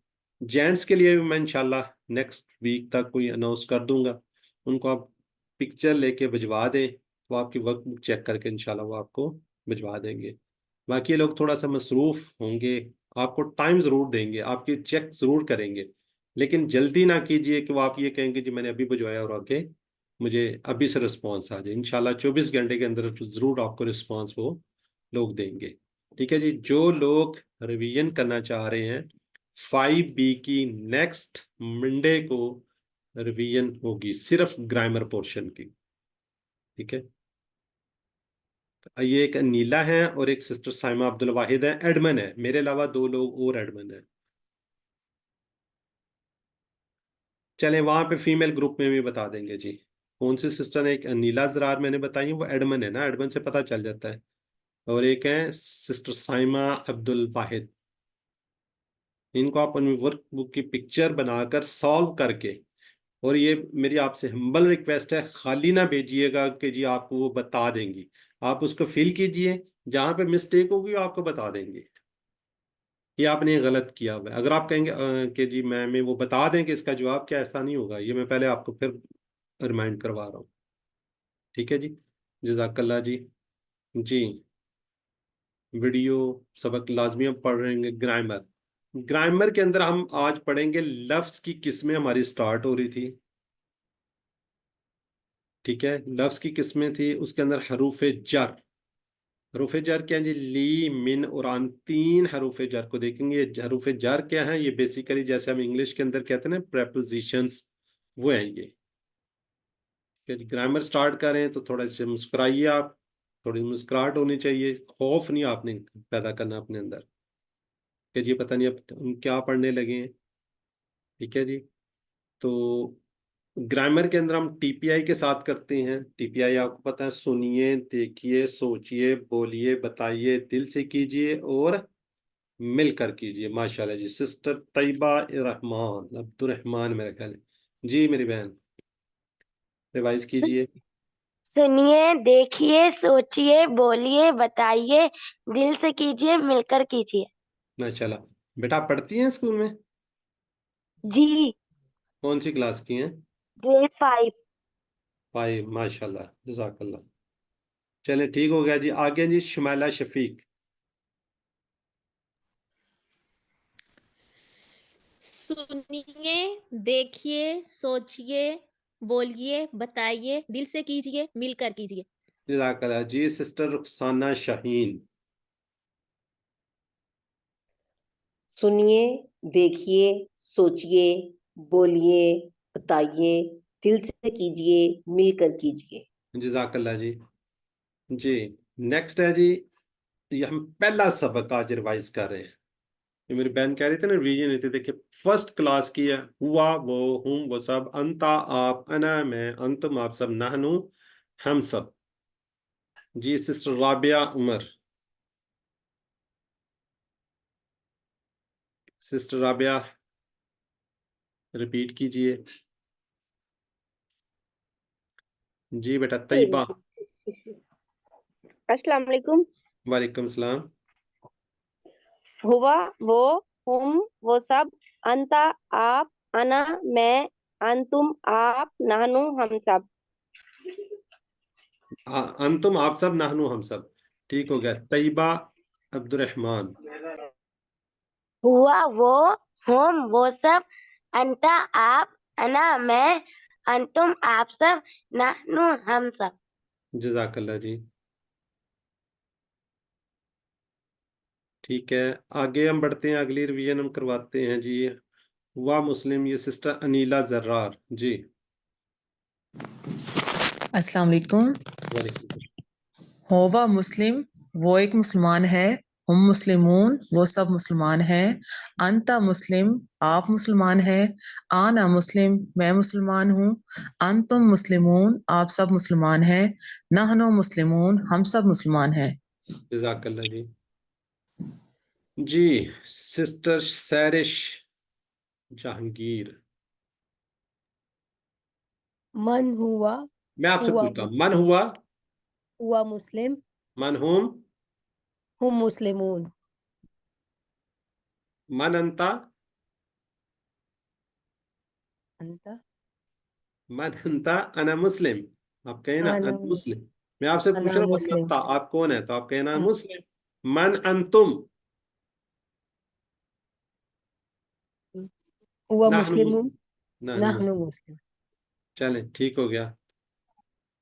جینٹس کے لیے بھی میں انشاءاللہ نیکسٹ ویک تک کوئی اناؤنس کر دوں گا، ان کو آپ پکچر لے کے بھجوا دیں، وہ آپ کی ورک بک چیک کر کے انشاءاللہ وہ آپ کو بھجوا دیں گے۔ باقی لوگ تھوڑا سا مصروف ہوں گے، آپ کو ٹائم ضرور دیں گے، آپ کی چیک ضرور کریں گے، لیکن جلدی نہ کیجئے کہ وہ آپ یہ کہیں گے جی میں نے ابھی بھجوایا اور آگے مجھے ابھی سے رسپانس آ جائے۔ انشاءاللہ 24 گھنٹے کے اندر ضرور آپ کو رسپانس وہ لوگ دیں گے، ٹھیک ہے جی۔ جو لوگ ریویژن کرنا چاہ رہے ہیں 5B کی نیکسٹ منڈے کو ریویژن ہوگی، صرف گرامر پورشن کی، ٹھیک ہے۔ یہ ایک نیلا ہے اور ایک سسٹر سائمہ عبد الواحد ہے، ایڈمن ہے، میرے علاوہ 2 لوگ اور ایڈمن ہیں۔ چلیں وہاں پہ فیمیل گروپ میں بھی بتا دیں گے جی کون سی سسٹر ہے۔ ایک نیلا زرار میں نے بتائی، وہ ایڈمن ہے نا، ایڈمن سے پتہ چل جاتا ہے، اور ایک ہے سسٹر سائمہ عبد الواحد۔ ان کو آپ اپنی ورک بک کی پکچر بنا کر سالو کر کے، اور یہ میری آپ سے ہمبل ریکویسٹ ہے، خالی نہ بھیجیے گا کہ جی آپ کو وہ بتا دیں گی، آپ اس کو فل کیجئے، جہاں پہ مسٹیک ہوگی وہ آپ کو بتا دیں گے یہ آپ نے غلط کیا ہوا ہے۔ اگر آپ کہیں گے کہ جی میں وہ بتا دیں کہ اس کا جواب کیا، ایسا نہیں ہوگا، یہ میں پہلے آپ کو پھر ریمائنڈ کروا رہا ہوں، ٹھیک ہے جی۔ جزاک اللہ جی۔ جی ویڈیو سبق لازمی ہم پڑھ رہے ہیں گرامر۔ گرامر کے اندر ہم آج پڑھیں گے لفظ کی قسمیں ہماری سٹارٹ ہو رہی تھی، ٹھیک ہے، لفظ کی قسمیں تھی، اس کے اندر حروف جر۔ حروف جر کیا ہیں جی؟ لی، من اور ان، 3 حروف جر کو دیکھیں گے۔ حروف جر کیا ہیں؟ یہ بیسیکلی جیسے ہم انگلش کے اندر کہتے ہیں نا پریپوزیشنز، وہ ہیں یہ، کہ گرامر سٹارٹ کر رہے ہیں تو تھوڑا سے مسکرائیے، آپ تھوڑی مسکراہٹ ہونی چاہیے، خوف نہیں آپ نے پیدا کرنا اپنے اندر کہ جی پتہ نہیں اب ہم کیا پڑھنے لگے ہیں، ٹھیک ہے جی۔ تو گرامر کے اندر ہم ٹی پی آئی کے ساتھ کرتے ہیں۔ ٹی پی آئی آپ کو پتہ ہے، سنیے، دیکھیے، سوچیے، بولیے، بتائیے، دل سے کیجیے اور مل کر کیجئے. ماشاءاللہ جی. سسٹر طیبہ الرحمان عبد الرحمان میرا خیال ہے جی. میری بہن ریوائز کیجئے. سنیے، دیکھیے، سوچیے، بولیے، بتائیے، دل سے کیجیے، مل کر کیجیے. ماشاءاللہ. بیٹا آپ پڑھتی ہیں اسکول میں؟ جی. کون سی کلاس کی ہیں؟ گریڈ 5. 5. ماشاءاللہ جزاک اللہ. چلیں ٹھیک ہو گیا جی. آگے جی شمائلہ شفیق. سنیے، دیکھیے، سوچیے، بولیے، بتائیے، دل سے کیجیے، مل کر کیجیے. جزاک اللہ جی. سسٹر رخسانہ شاہین. سنیے، دیکھیے، سوچیے، بولیے، بتائیے، دل سے کیجیے، مل کر کیجیے. جزاک اللہ جی. جی نیکسٹ ہے جی. یہ ہم پہلا سبق آج ریوائز کر رہے ہیں. یہ میری بہن کہہ رہی تھی نا ریویژن ہوتی. دیکھیں فرسٹ کلاس کی ہے. ہوا وہ، ہم وہ سب، انتا آپ، انا میں، انتم آپ سب، نحنو ہم سب. جی سسٹر رابعہ عمر. سسٹر رابعہ ریپیٹ کیجئے. جی بیٹا طیبہ. السلام علیکم. وعلیکم السلام. ہوا وہ، ہم وہ سب، انتا آپ، انا میں، انتم آپ، نحنو ہم سب. انتم آپ سب، نحنو ہم سب. ٹھیک ہو گیا. طیبہ عبد الرحمان. ہوا وہ، ہم وہ سب، انتا آپ، انا میں، انتم آپ سب، نحنو ہم سب. جزاک اللہ جی. ٹھیک ہے آگے ہم بڑھتے ہیں. اگلی ریویژن ہم کرواتے ہیں جی. ہوا مسلم. یہ سسٹر انیلا زرار. جی السلام علیکم. وعلیکم السلام. ہوا مسلم، وہ ایک مسلمان ہے. ہم مسلمون، وہ سب مسلمان ہیں. انتا مسلم، آپ مسلمان ہیں. آنا مسلم، میں مسلمان ہوں. انتم مسلمون، آپ سب مسلمان ہیں. نحنو مسلمون، ہم سب مسلمان ہیں. جزاک اللہ جی. جی سسٹر سیرش جہانگیر. من ہوا، میں آپ سے ہوا پوچھتا ہوں من ہوا، ہوا مسلم، من ہم، ہم مسلمون. من انتا، انتا، من انتا، انا مسلم. آپ کہیں نا انا انا مسلم. میں آپ سے پوچھ انا رہا ہوں من مسلم. انتا آپ کون ہے، تو آپ کہنا مسلم. من انتم، ہوا نحن مسلمون، مسلم. نحن نحن مسلم. مسلم. چلیں ٹھیک ہو گیا.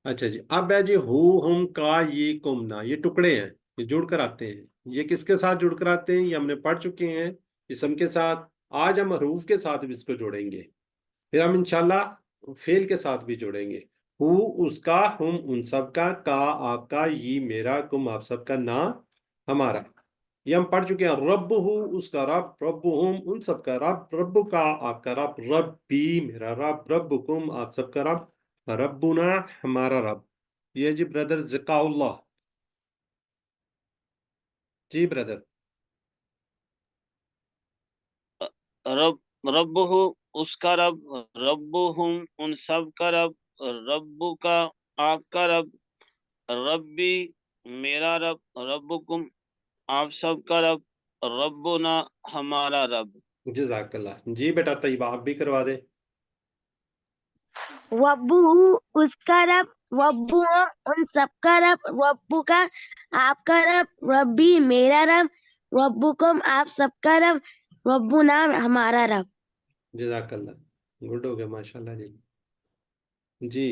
اچھا جی اب ہے جی ہو، ہم، کا، یہ، کمنا. یہ ٹکڑے ہیں، یہ جڑ کر آتے ہیں. یہ کس کے ساتھ جڑ کر آتے ہیں؟ یہ ہم نے پڑھ چکے ہیں. اسم کے ساتھ. آج ہم حروف کے ساتھ بھی اس کو جوڑیں گے. پھر ہم انشاءاللہ فعل کے ساتھ بھی جوڑیں گے. ہو اس کا، ہم ان سب کا، آپ کا، یہ میرا، کم آپ سب کا، نا ہمارا. یہ ہم پڑھ چکے ہیں. رب ہو اس کا رب، رب ہم ان سب کا رب، رب کا آپ کا رب، رب بھی میرا رب، رب کم آپ سب کا رب، ربنا ہمارا رب. یہ جی بردر ذکا اللہ. جی بردر. رب ہو اس کا رب، رب ہم ان سب کا رب، رب کا آپ کا رب، ربی میرا رب، ربکم آپ سب کا رب، ربنا ہمارا رب. جزاک اللہ. جی بیٹا طیبہ آپ بھی کروا دے. وبو اس کا رب، وبو ان سب کا رب، ربو کا آپ کا رب، ربی میرا رب، ربکم آپ سب کا رب، ربنا ہمارا رب. جزاک اللہ. گڈ ہو گیا ماشاء اللہ جی. جی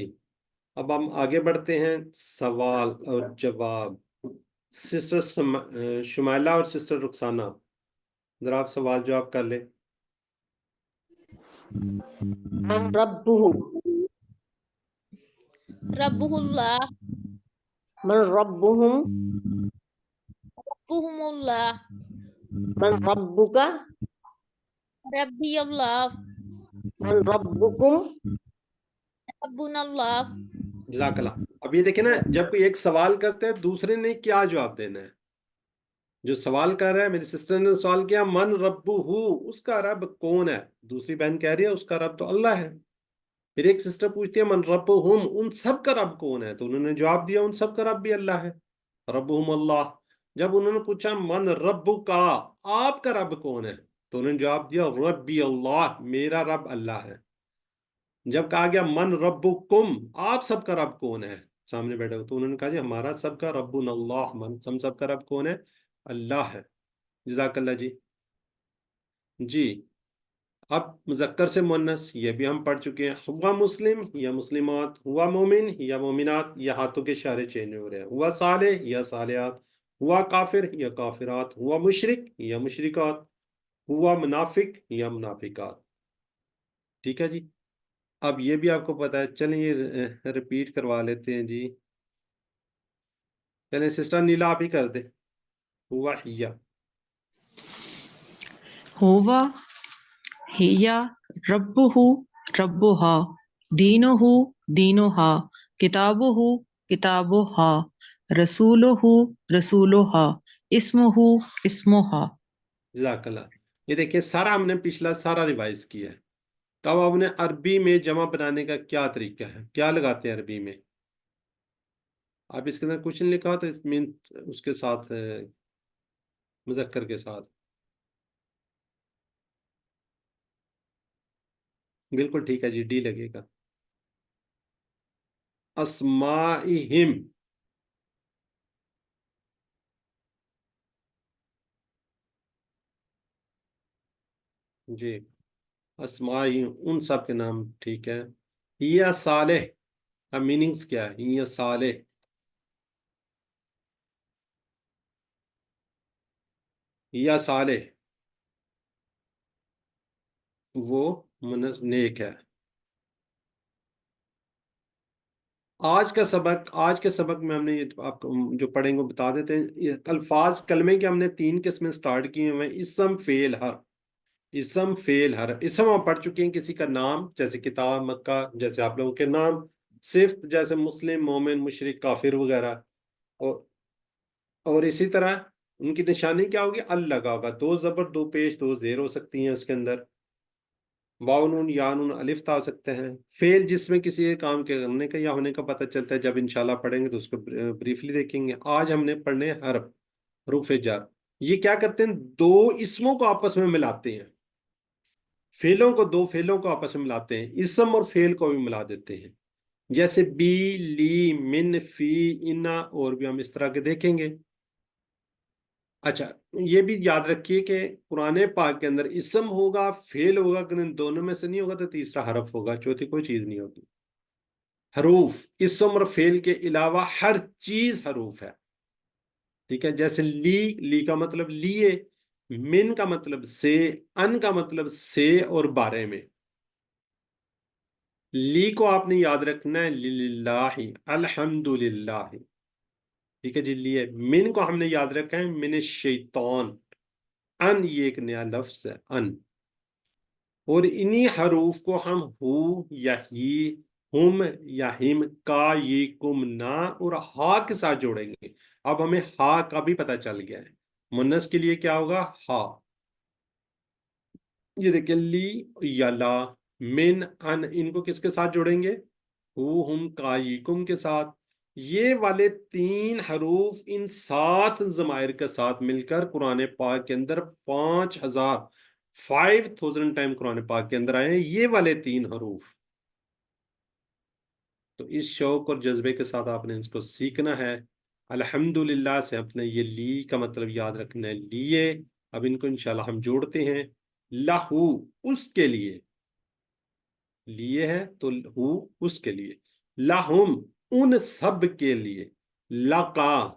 اب ہم آگے بڑھتے ہیں. سوال اور جواب. سسٹر شمائلہ اور سسٹر رخسانہ ذرا آپ سوال جواب کر لیں. من ربہ، رب اللہ، من ربہم، ربهم اللہ، من ربک، ربی اللہ، من ربکم. ربنا اللہ. جزاک اللہ. اب یہ دیکھیں نا جب کوئی ایک سوال کرتے ہیں دوسرے نے کیا جواب دینا ہے. جو سوال کر رہا ہے، میری سسٹر نے سوال کیا من رب ہو، اس کا رب کون ہے؟ دوسری بہن کہہ رہی ہے اس کا رب تو اللہ ہے. پھر ایک سسٹر پوچھتی ہے من رب ہم، ان سب کا رب کون ہے؟ تو انہوں نے جواب دیا ان سب کا رب بھی اللہ ہے، ربہم اللہ. جب انہوں نے پوچھا من رب کا، آپ کا رب کون ہے؟ تو انہوں نے جواب دیا ربی اللہ، میرا رب اللہ ہے. جب کہا گیا من ربکم، آپ سب کا رب کون ہے سامنے بیٹھے ہو، تو انہوں نے کہا جی ہمارا سب کا ربنا اللہ، ہم سب کا رب کون ہے؟ اللہ ہے. جزاک اللہ جی. جی اب مذکر سے مؤنث یہ بھی ہم پڑھ چکے ہیں. ہوا مسلم یا مسلمات، ہوا مومن یا مومنات، یہ ہاتھوں کے اشارے چینج ہو رہے ہیں. ہوا صالح یا صالحات، ہوا کافر یا کافرات، ہوا مشرک یا مشرکات، ہوا منافق یا منافقات. ٹھیک ہے جی. اب یہ بھی آپ کو پتا ہے، چلیں یہ ریپیٹ کروا لیتے ہیں جی. چلیں سسٹر نیلا آپ ہی کر دیں. ہوا ہیا، ہوا ہیا ربہ ربہا، دینہ دینہا، کتابہ کتابہا، رسولہ رسولہا، اسمہ اسمہا. جزاک اللہ. یہ دیکھیں سارا ہم نے پچھلا سارا ریوائز کیا ہے. تو اب ہم نے عربی میں جمع بنانے کا کیا طریقہ ہے، کیا لگاتے ہیں عربی میں؟ آپ اس کے اندر کچھ نہیں لکھا تو اس مین اس کے ساتھ مذکر کے ساتھ بالکل ٹھیک ہے جی، ڈی لگے گا. اسمائہم، جی اسمائہم ان سب کے نام. ٹھیک ہے. یا صالح، اب میننگز کیا ہے؟ یا صالح، یا صالح وہ نیک ہے. آج کے سبق میں ہم نے یہ آپ کو جو پڑھیں گے بتا دیتے ہیں. یہ الفاظ کلمے کے ہم نے 3 قسمیں سٹارٹ کی ہوئے ہیں. اسم فعل حرف. اسم فعل حرف. اسم ہم پڑھ چکے ہیں کسی کا نام، جیسے کتاب، مکہ، جیسے آپ لوگوں کے نام. صفت جیسے مسلم، مومن، مشرک، کافر وغیرہ. اور اسی طرح ان کی نشانی کیا ہوگی؟ ال لگا ہوگا، 2 زبر 2 پیش 2 زیر ہو سکتی ہیں اس کے اندر. واو نون یا نون الف تا سکتے ہیں. فعل جس میں کسی ایک کام کے کرنے کا یا ہونے کا پتہ چلتا ہے، جب انشاءاللہ پڑھیں گے تو اس کو بریفلی دیکھیں گے. آج ہم نے پڑھنے حرف، حروف جر. یہ کیا کرتے ہیں؟ 2 اسموں کو آپس میں ملاتے ہیں. فعلوں کو، 2 فعلوں کو آپس میں ملاتے ہیں. اسم اور فعل کو بھی ملا دیتے ہیں، جیسے بی، لی، من، فی، انا، اور بھی ہم اس طرح کے دیکھیں گے. اچھا یہ بھی یاد رکھیے کہ قرآن پاک کے اندر اسم ہوگا، فعل ہوگا، اگر ان دونوں میں سے نہیں ہوگا تو تیسرا حرف ہوگا، چوتھی کوئی چیز نہیں ہوگی. حروف اسم اور فعل کے علاوہ ہر چیز حروف ہے. ٹھیک ہے. جیسے لی کا مطلب لیے، من کا مطلب سے، ان کا مطلب سے اور بارے میں. لی کو آپ نے یاد رکھنا ہے للہ، الحمدللہ. ٹھیک ہے جی. لیے. من کو ہم نے یاد رکھا ہے من الشیطان. ان یہ ایک نیا لفظ ہے، ان. اور انہی حروف کو ہم ہو یا ہی، ہم یا ہم، کا، یہ، کم، نا اور ہا کے ساتھ جوڑیں گے. اب ہمیں ہا کا بھی پتہ چل گیا ہے. منس کے لیے کیا ہوگا؟ ہا. یہ دیکھیں لی یا لا، من، ان، ان کو کس کے ساتھ جوڑیں گے؟ ہو، ہم، کا، یہ، کم کے ساتھ. یہ والے 3 حروف ان 7 ضمائر کے ساتھ مل کر قرآن پاک کے اندر 5000 ٹائم قرآن پاک کے اندر آئے ہیں. یہ والے 3 حروف. تو اس شوق اور جذبے کے ساتھ آپ نے اس کو سیکھنا ہے. الحمدللہ سے اپنے یہ لی کا مطلب یاد رکھنا ہے، لیے. اب ان کو انشاءاللہ ہم جوڑتے ہیں. لہو اس کے لیے، لیے ہے تو ہو اس کے لیے. لہم ان سب کے لیے. لقا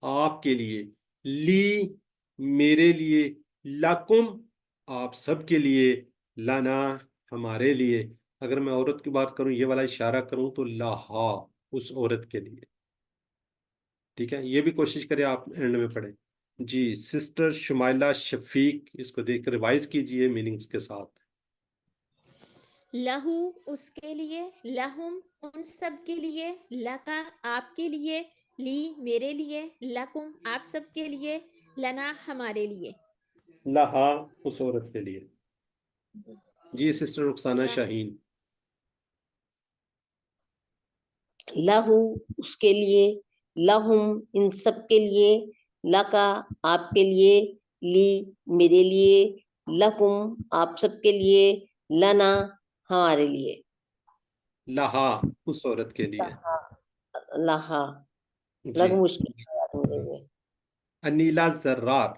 آپ کے لیے. لی میرے لیے. لکم آپ سب کے لیے. لنا ہمارے لیے. اگر میں عورت کی بات کروں، یہ والا اشارہ کروں تو لہا اس عورت کے لیے. ٹھیک ہے. یہ بھی کوشش کریں آپ اینڈ میں پڑھیں. جی سسٹر شمائلہ شفیق، اس کو دیکھ کر ریوائز کیجئے میننگز کے ساتھ. لہو اس کے لیے، لہم ان سب کے لیے، لکا آپ کے لیے، لی میرے لیے، لکم آپ سب کے لیے، لنا ہمارے لیے، لہا اس عورت کے لیے. جی سسٹر رخسانہ لا- شاہین. لہو اس کے لیے، لہم ان سب کے لیے، لکا آپ کے لیے، لی میرے لیے، لکم آپ سب کے لیے، لنا ہمارے لیے. لہا اس عورت کے لیے. لہا جی. لگ مشکل ہے یاد میرے لیے. انیلا زرار.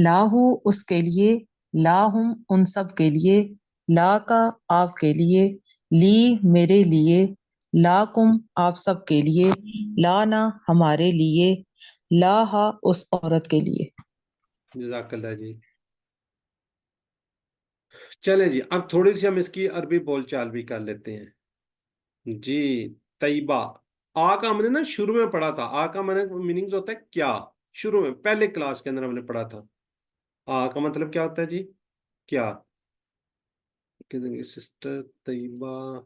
لاہو اس کے لیے، لاہم ان سب کے لیے، لا کا آپ کے لیے، لی میرے لیے، لاکم آپ سب کے لیے، لانا ہمارے لیے، لاہا اس عورت کے لیے. جزاک اللہ جی. چلیں جی اب تھوڑی سی ہم اس کی عربی بول چال بھی کر لیتے ہیں. جی طیبہ. آ کا ہم نے نا شروع میں پڑھا تھا. آ کا میننگ ہوتا ہے کیا. شروع میں پہلے کلاس کے اندر ہم نے پڑھا تھا. آ کا مطلب کیا ہوتا ہے جی؟ کیا. سسٹر طیبہ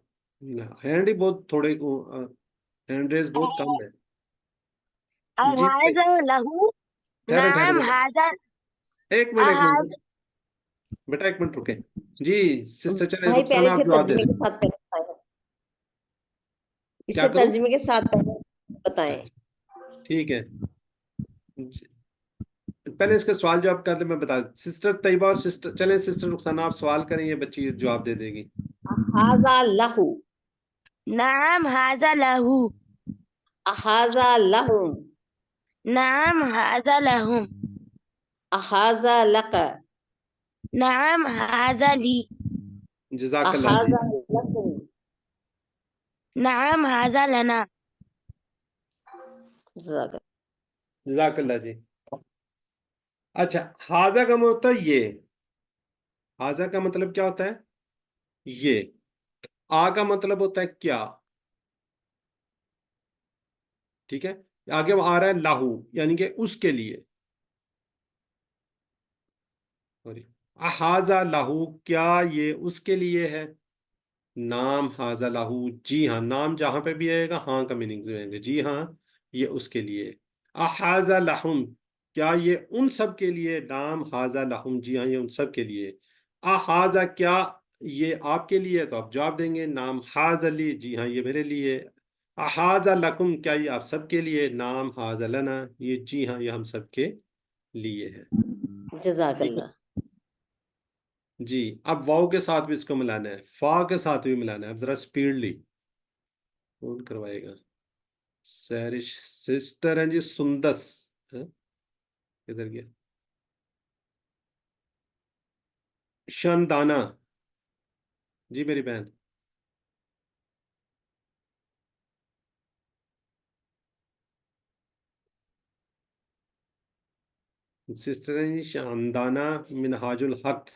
ہینڈ ہی بہت تھوڑے ہینڈ ریز بہت کم ہے. جی هذا له. ٹھہرے ٹھہرے نعم بیٹا. هذا. ایک منٹ هذا. بیٹا ایک منٹ رکے. جی سسٹر چلیں بھائی رخسانہ پہلے آپ سے جواب دے ترجمے دیں. کے ساتھ پہلے بتائیں. کیا اسے کروں؟ ترجمے کے ساتھ پہلے بتائیں. اچھا ٹھیک ہے. پہلے اس کا سوال جواب کر دیں میں بتا دوں. سسٹر طیبہ اور سسٹر چلیں سسٹر رخسانہ آپ سوال کریں یہ بچی جواب دے دے گی. ہاذا لہو، نعم هذا له. ہاذا لہم، نعم هذا لهم. ہاذا لک، نعم هذا لي. جزاک اللہ جی. ہاذا لکم. نعم هذا لنا. جزاک اللہ. جزاک اللہ جی. اچھا حاضہ کا مطلب ہوتا ہے یہ. حاضہ کا مطلب کیا ہوتا ہے؟ یہ. آ کا مطلب ہوتا ہے کیا. ٹھیک ہے. آگے وہ آ رہا ہے لاہو یعنی کہ اس کے لیے. حاضہ لاہو کیا یہ اس کے لیے ہے. نام حاضہ لاہو جی ہاں. نام جہاں پہ بھی آئے گا ہاں کا میننگ رہیں گے. جی ہاں یہ اس کے لیے. حاضہ لہم کیا یہ ان سب کے لیے. نام حاضہ لہم جی ہاں یہ ان سب کے لیے. حاضہ کیا یہ آپ کے لیے تو آپ جواب دیں گے نام حاضہ لی جی ہاں یہ میرے لیے. حاضہ لکم کیا یہ آپ سب کے لیے. نام حاضہ لنا یہ جی ہاں یہ ہم سب کے لیے ہے. جزاک ٹھیک ہے اللہ. جی. اب واؤ کے ساتھ بھی اس کو ملانا ہے. فا کے ساتھ بھی ملانا ہے. اب ذرا سپیڈلی کون کروائے گا. سیرش سسٹر ہیں جی سندس. کدھر گیا. شاندانہ جی میری بہن. سسٹر ہیں جی شاندانہ منہاج الحق.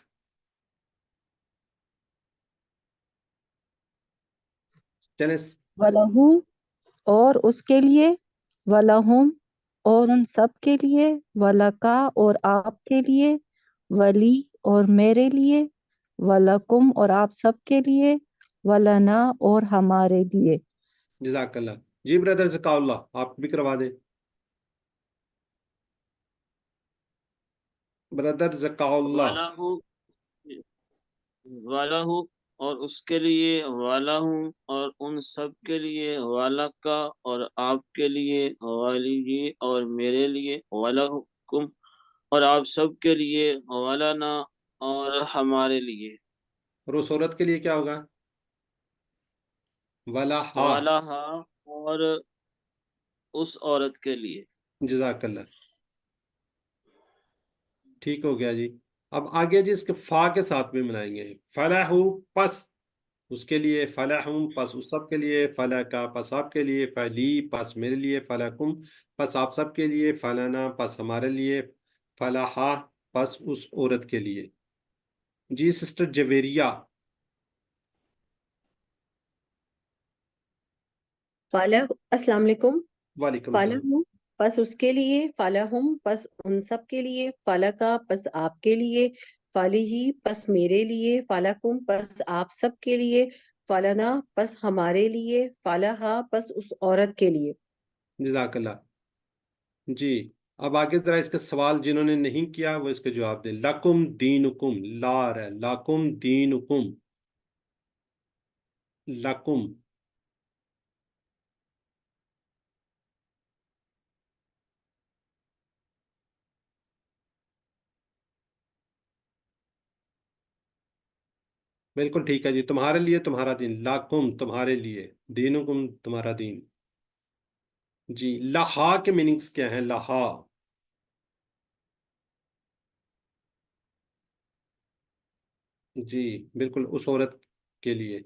چلیں وَلَہُ اور اس کے لیے، وَلَہُم اور ان سب کے لیے، وَلَکَا اور آپ کے لیے، ولی اور میرے لیے، وَلَکُم اور آپ سب کے لیے، وَلَنَا اور ہمارے لیے. جزاک اللہ. جی بردر ذکا اللہ آپ بھی کروا دیں. بردر ذکا اللہ. وَلَہُ اور اس کے لیے، وَلَہُم اور ان سب کے لیے، وَلَکَا اور آپ کے لیے، وَلِی اور میرے لیے، وَلَکُم اور آپ سب کے لیے، وَلَنَا اور ہمارے لیے. اور اس عورت کے لیے کیا ہوگا؟ وَلَہا. وَلَہا اور اس عورت کے لیے. جزاک اللہ. ٹھیک ہو گیا جی. اب آگے جی اس کے فا کے ساتھ بھی ملائیں گے. فلاحو پس اس کے لیے، فلاحم پس اس سب کے لیے، فلاکا پس آپ کے لیے، فلی پس میرے لیے، فلاکم پس آپ سب کے لیے، فلانا پس ہمارے لیے، فلاحا پس اس عورت کے لیے. جی سسٹر جویریہ. فالح السلام علیکم. وعلیکم السلام. فالح پس اس کے لیے، فالحم پس ان سب کے لیے، فالکا پس آپ کے لیے، فالحی پس میرے لیے، فالکم پس آپ سب کے لیے، فالنا پس ہمارے لیے، فالحا پس اس عورت کے لیے. جزاک اللہ. جی اب آگے ذرا اس کا سوال جنہوں نے نہیں کیا وہ اس کا جواب دیں. لکم دینکم، لا ہے لکم دینکم، لکم. بالکل ٹھیک ہے جی. تمہارے لیے تمہارا دین، لکم تمہارے لیے، دینکم تمہارا دین. جی لہا کے میننگز کیا ہیں؟ لہا جی بالکل اس عورت کے لیے.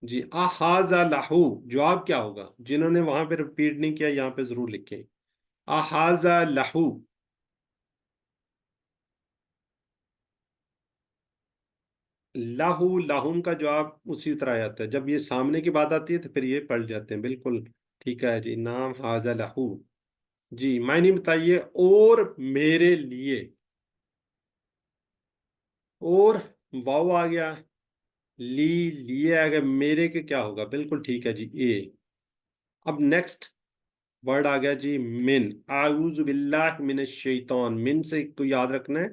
جی احاذا لہو، جواب کیا ہوگا؟ جنہوں نے وہاں پہ ریپیٹ نہیں کیا یہاں پہ ضرور لکھیں. احاذا لہو، لاہو لاہم کا جواب اسی طرح آتا ہے. جب یہ سامنے کی بات آتی ہے تو پھر یہ پڑھ جاتے ہیں. بالکل ٹھیک ہے جی. نام حاذا لہو. جی معنی بتائیے. اور میرے لیے، اور واو آ گیا، لیے آ گیا، میرے کے کیا ہوگا؟ بالکل ٹھیک ہے جی اے. اب نیکسٹ ورڈ آ گیا جی من. اعوذ باللہ من الشیطان، من سے کو یاد رکھنا ہے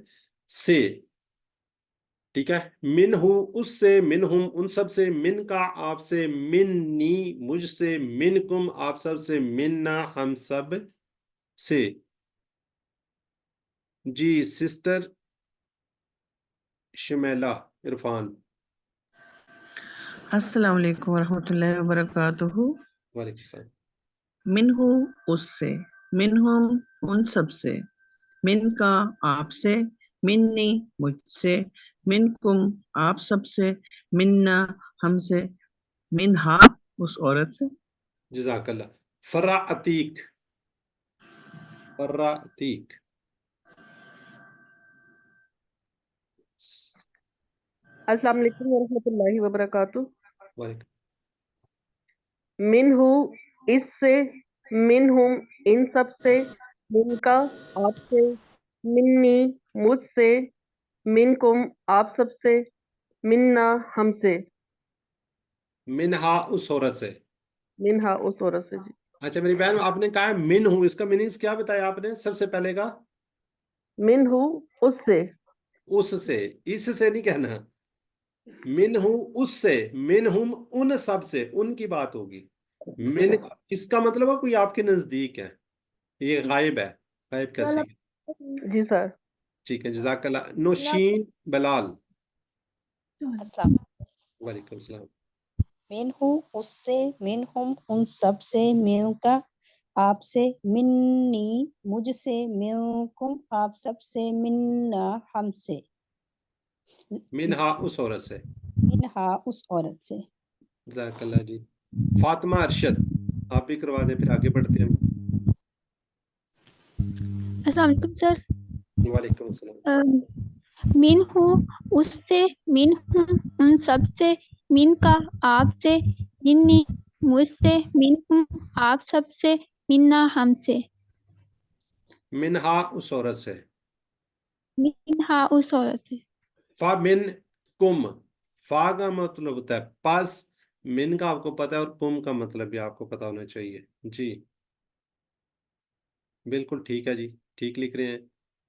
سے. ٹھیک ہے. من ہو اس سے، من ہم ان سب سے، من کا آپ سے، منی مجھ سے، من کم آپ سب سے، مننا ہم سب سے. جی سسٹر شمیلہ عرفان. السلام علیکم ورحمۃ اللہ وبرکاتہ. وعلیکم السلام. منہ اس سے، منہم ان سب سے، من کا آپ سے، منی مجھ سے، منکم آپ سب سے، منا ہم سے، منہا اس عورت سے. جزاک اللہ. فرا عتیق، فرا عتیق. السلام علیکم ورحمۃ اللہ وبرکاتہ. وعلیکم. منہ اس سے، منہم ان سب سے، من کا آپ سے، منی مجھ سے، منکم آپ سب سے، منا ہم سے. منہا اس عورت سے. منہا اس عورت سے. جی اچھا میری بہن آپ نے کہا ہے من ہوں، اس کا میننگز کیا بتایا آپ نے سب سے پہلے کا؟ منہ اس سے. اس سے، اس سے نہیں کہنا. من ہوں اس سے، من ہم ان سب سے، ان کی بات ہوگی. من اس کا مطلب ہے کوئی آپ کے نزدیک ہے، یہ غائب ہے. غائب کیسے؟ جی سر. ٹھیک ہے جزاک اللہ. نوشین بلال. السلام. وعلیکم السلام. من ہوں اس سے، من ہم ان سب سے، من کا آپ سے، منی مجھ سے، منکم آپ سب سے، منا ہم سے، منہا اس عورت سے. منہا اس عورت سے. جزاک اللہ جی. فاطمہ ارشد آپ بھی کروا دیں پھر آگے بڑھتے ہیں. السلام علیکم سر. وعلیکم السلام. من ہوں اس سے، من ہوں ان سب سے، من کا آپ سے، منی مجھ سے، من ہوں آپ سب سے، منا ہم سے. منہا اس عورت سے. منہا اس عورت سے. فا من کم، فا کا مطلب ہوتا ہے پس، من کا آپ کو پتا ہے اور کم کا مطلب بھی آپ کو پتا ہونا چاہیے. جی بالکل ٹھیک ہے جی. ٹھیک لکھ رہے ہیں.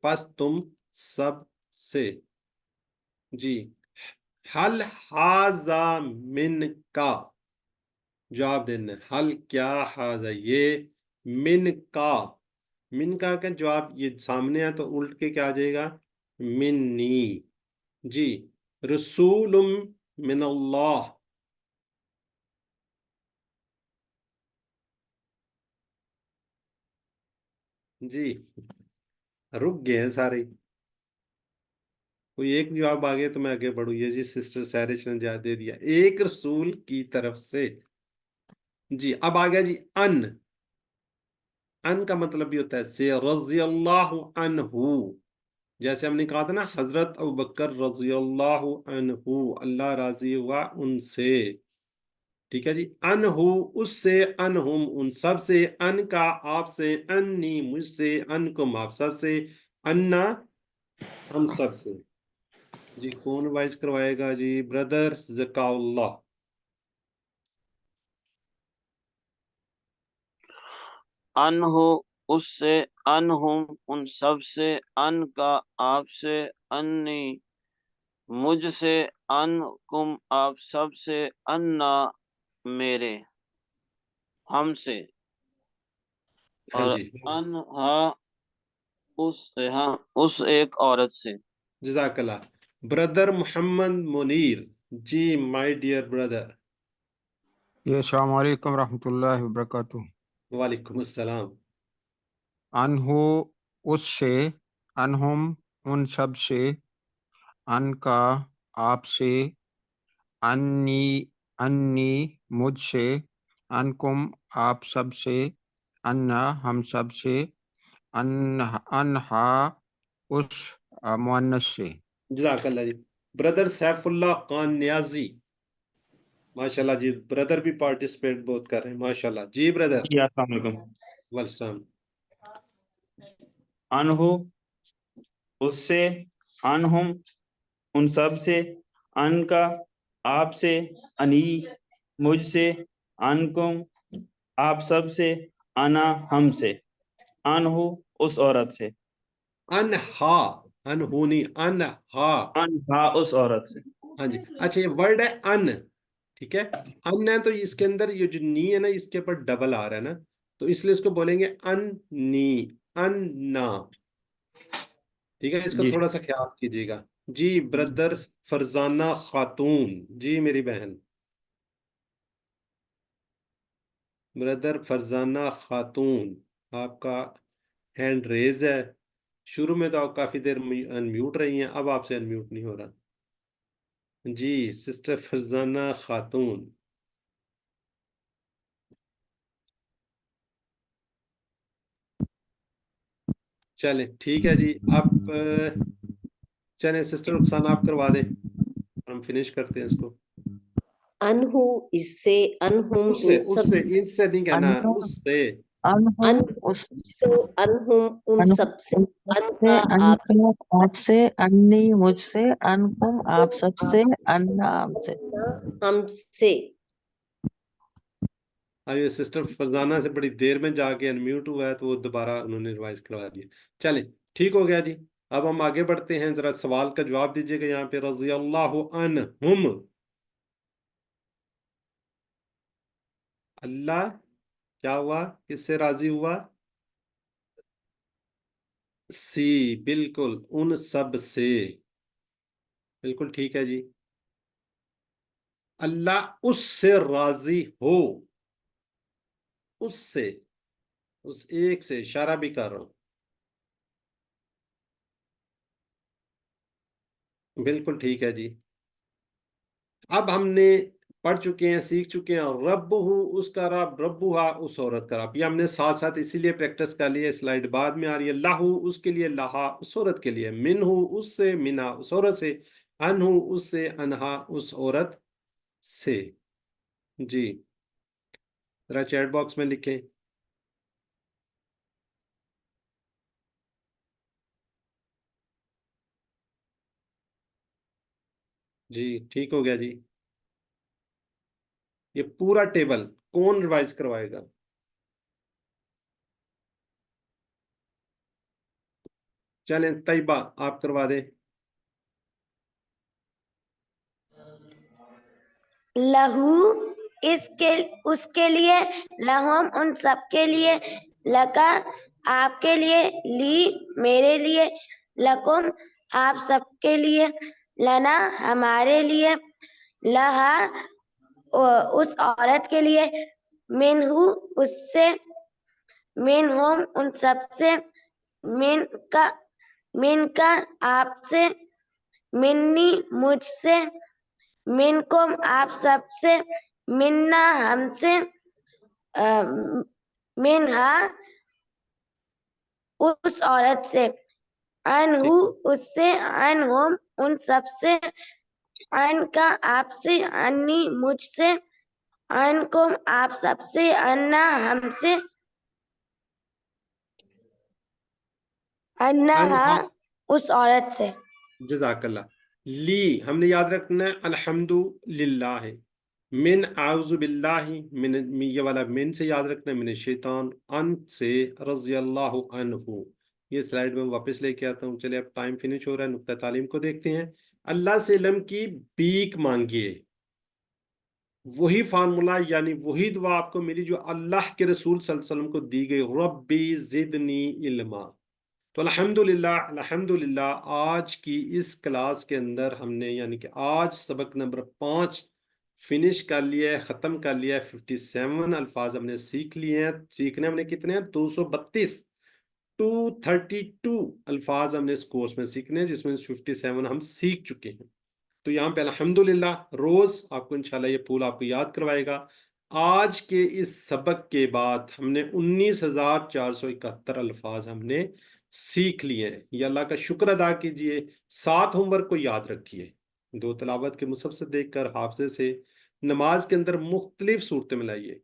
پس تم سب سے. جی حل حاذا من کا، جواب دینا. حل کیا حاذا یہ، من کا. من کا جواب یہ سامنے ہے تو الٹ کے کیا آ جائے گا؟ منی. جی رسول من اللہ. جی رک گئے ہیں سارے. کوئی ایک جواب آ گیا تو میں آگے بڑھوں. یہ جی سسٹر سیرش نے جواب دے دیا، ایک رسول کی طرف سے. جی اب آ گیا جی ان. ان کا مطلب بھی ہوتا ہے سے، رضی اللہ عنہ. جیسے ہم نے کہا تھا نا حضرت ابوبکر رضی اللہ عنہ، اللہ راضی ہوا ان سے. ٹھیک ہے جی. ان ہو اس سے، ان ہم ان سب سے، ان کا آپ سے، انی مجھ سے، ان کم آپ سب سے، انا ہم سب سے. جی کون وائز کروائے گا جی؟ بردر زکا اللہ. انہو اس سے، انہم ان سب سے، ان کا آپ سے، انی مجھ سے، انکم آپ سب سے، انا میرے ہم سے، ہاں اور جی، انہا اس ایک عورت سے. جزاک اللہ. Brother Muhammad Munir ji, my dear brother. السلام علیکم ورحمۃ اللہ وبرکاتہ. وعلیکم السلام. انہو اس سے، انہم ان سب سے، ان کا آپ سے، انی مجھ سے، انکم آپ سب سے، انا ہم سب سے، انہا اس مؤنث سے. جزاک اللہ جی. بردر سیف اللہ خان نیازی، ماشاء اللہ جی، بردر بھی پارٹیسپیٹ بہت کر رہے ہیں ماشاء اللہ جی. بردر جی السلام علیکم. ویلکم. انہو اس سے، انہم ان سب سے، ان کا آپ سے، انی مجھ سے، انکم آپ سب سے، انا ہم سے، انہو اس عورت سے، انہا، انہونی، انہا. انہا اس عورت سے. ہاں جی. اچھا، یہ ورڈ ہے ان، ٹھیک ہے. ان ہے تو اس کے اندر یہ جو نی ہے نا، اس کے اوپر ڈبل آ رہا ہے نا، تو اس لیے اس کو بولیں گے ان نی، اننا. ٹھیک ہے، اس کا جی تھوڑا سا خیال کیجیے گا جی. بردر فرزانہ خاتون جی، میری بہن. بردر فرزانہ خاتون، آپ کا ہینڈ ریز ہے. شروع میں تو آپ کافی دیر انمیوٹ رہی ہیں، اب آپ سے انمیوٹ نہیں ہو رہا. جی سسٹر فرزانہ خاتون. چلیں ٹھیک ہے جی. اب چلیں سسٹر رخسانہ آپ کروا دیں، ہم فنش کرتے ہیں اس کو. انہو اس سے، انہم اس سے، ان اس سب سے، ان سے نہیں کہنا ہے، اس سے. انہم اس سے، انہم ان انہم سب سے، ان ان سب سے، کا ان آپ کا آپ سے، انی مجھ سے، انکم آپ سب سے، انا ہم سے. ہم سے. اب یہ سسٹر فرزانہ سے بڑی دیر میں جا کے انمیوٹ ہوا ہے، تو وہ دوبارہ انہوں نے ریوائز کروا دیا. چلیں ٹھیک ہو گیا جی. اب ہم آگے بڑھتے ہیں، ذرا سوال کا جواب دیجیے گا. یہاں پہ رضی اللہ عنہم، اللہ کیا ہوا، کس سے راضی ہوا؟ سی، بالکل، ان سب سے. بالکل ٹھیک ہے جی. اللہ اس سے راضی ہو، اس سے، اس ایک سے اشارہ بھی کر رہا ہوں. بالکل ٹھیک ہے جی. اب ہم نے پڑھ چکے ہیں، سیکھ چکے ہیں. رب ہو اس کا رب، ربوہا اس عورت کا رب. یہ ہم نے ساتھ ساتھ اسی لیے پریکٹس کر لی ہے. سلائیڈ بعد میں آ رہی ہے. لہو اس کے لیے، لہا اس عورت کے لیے. من ہو اس سے، منا اس عورت سے. ان ہو اس سے، انہا اس عورت سے. جی ذرا چیٹ باکس میں لکھیں. جی ٹھیک ہو گیا جی. یہ پورا ٹیبل کون ریوائز کروائے گا؟ چلیں طیبہ آپ کروا دیں. لہو اس کے لیے، لہم ان سب کے لیے، لکا آپ کے لیے، لی میرے لیے، لکم آپ سب کے لیے، لنا ہمارے لیے، لہا اس عورت کے لیے، منہو اس سے، منہم ان سب سے، من کا آپ سے، منی مجھ سے، منکم آپ سب سے، منا ہم سے، منہا اس عورت سے، انہو اس سے، انہم ان سب سے، ان کا آپ سے، انی مجھ سے، انکم آپ سب سے، انا ہم سے، انہا اس عورت سے. جزاک اللہ. لی ہم نے یاد رکھنا ہے الحمد للہ ہے. من اعوذ باللہ من یہ والا من سے یاد رکھنا، من الشیطان، ان سے رضی اللہ عنہ. یہ سلائیڈ میں واپس لے کے آتا ہوں. چلے اب ٹائم فنش ہو رہا ہے، نقطہ تعلیم کو دیکھتے ہیں. اللہ سے علم کی بھیک مانگیے. وہی فارمولا یعنی وہی دعا آپ کو ملی جو اللہ کے رسول صلی اللہ علیہ وسلم کو دی گئی، ربی زدنی علما. تو الحمدللہ آج کی اس کلاس کے اندر ہم نے یعنی کہ آج سبق نمبر 5 فنش کر لیا ہے، ختم کر لیا ہے. 57 الفاظ ہم نے سیکھ لیے ہیں. سیکھنے ہم نے کتنے ہیں؟ 232 الفاظ ہم نے اس کورس میں سیکھنے ہیں، جس میں 57 ہم سیکھ چکے ہیں. تو یہاں پہ الحمدللہ روز آپ کو انشاءاللہ یہ پول آپ کو یاد کروائے گا. آج کے اس سبق کے بعد ہم نے 19,471 الفاظ ہم نے سیکھ لیے ہیں. یہ اللہ کا شکر ادا کیجئے. 7 ہوم ورک کو یاد رکھیے. 2 تلاوت کے مصحف سے دیکھ کر حافظے سے نماز کے اندر مختلف صورتیں ملائیے.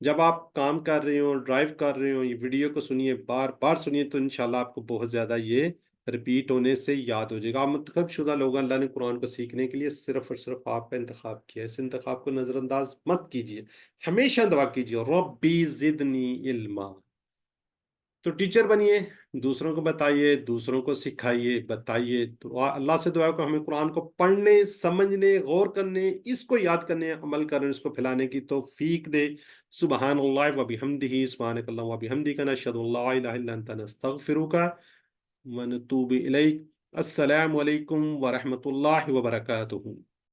جب آپ کام کر رہے ہوں، ڈرائیو کر رہے ہوں، یہ ویڈیو کو سنیے، بار بار سنیے، تو انشاءاللہ آپ کو بہت زیادہ یہ ریپیٹ ہونے سے یاد ہو جائے گا. آپ منتخب شدہ لوگ، اللہ نے قرآن کو سیکھنے کے لیے صرف اور صرف آپ کا انتخاب کیا. اس انتخاب کو نظر انداز مت کیجیے. ہمیشہ دعا کیجیے ربی زدنی علما. تو ٹیچر بنیے، دوسروں کو بتائیے، دوسروں کو سکھائیے، بتائیے. تو اللہ سے دعا کو ہمیں قرآن کو پڑھنے، سمجھنے، غور کرنے، اس کو یاد کرنے، عمل کرنے، اس کو پھیلانے کی توفیق دے. سبحان اللہ و بحمدہ، سبحانک اللہم و بحمدک، نشہد ان لا الہ الا انت، نستغفرک ونتوب الیک. السلام علیکم ورحمۃ اللہ وبرکاتہ.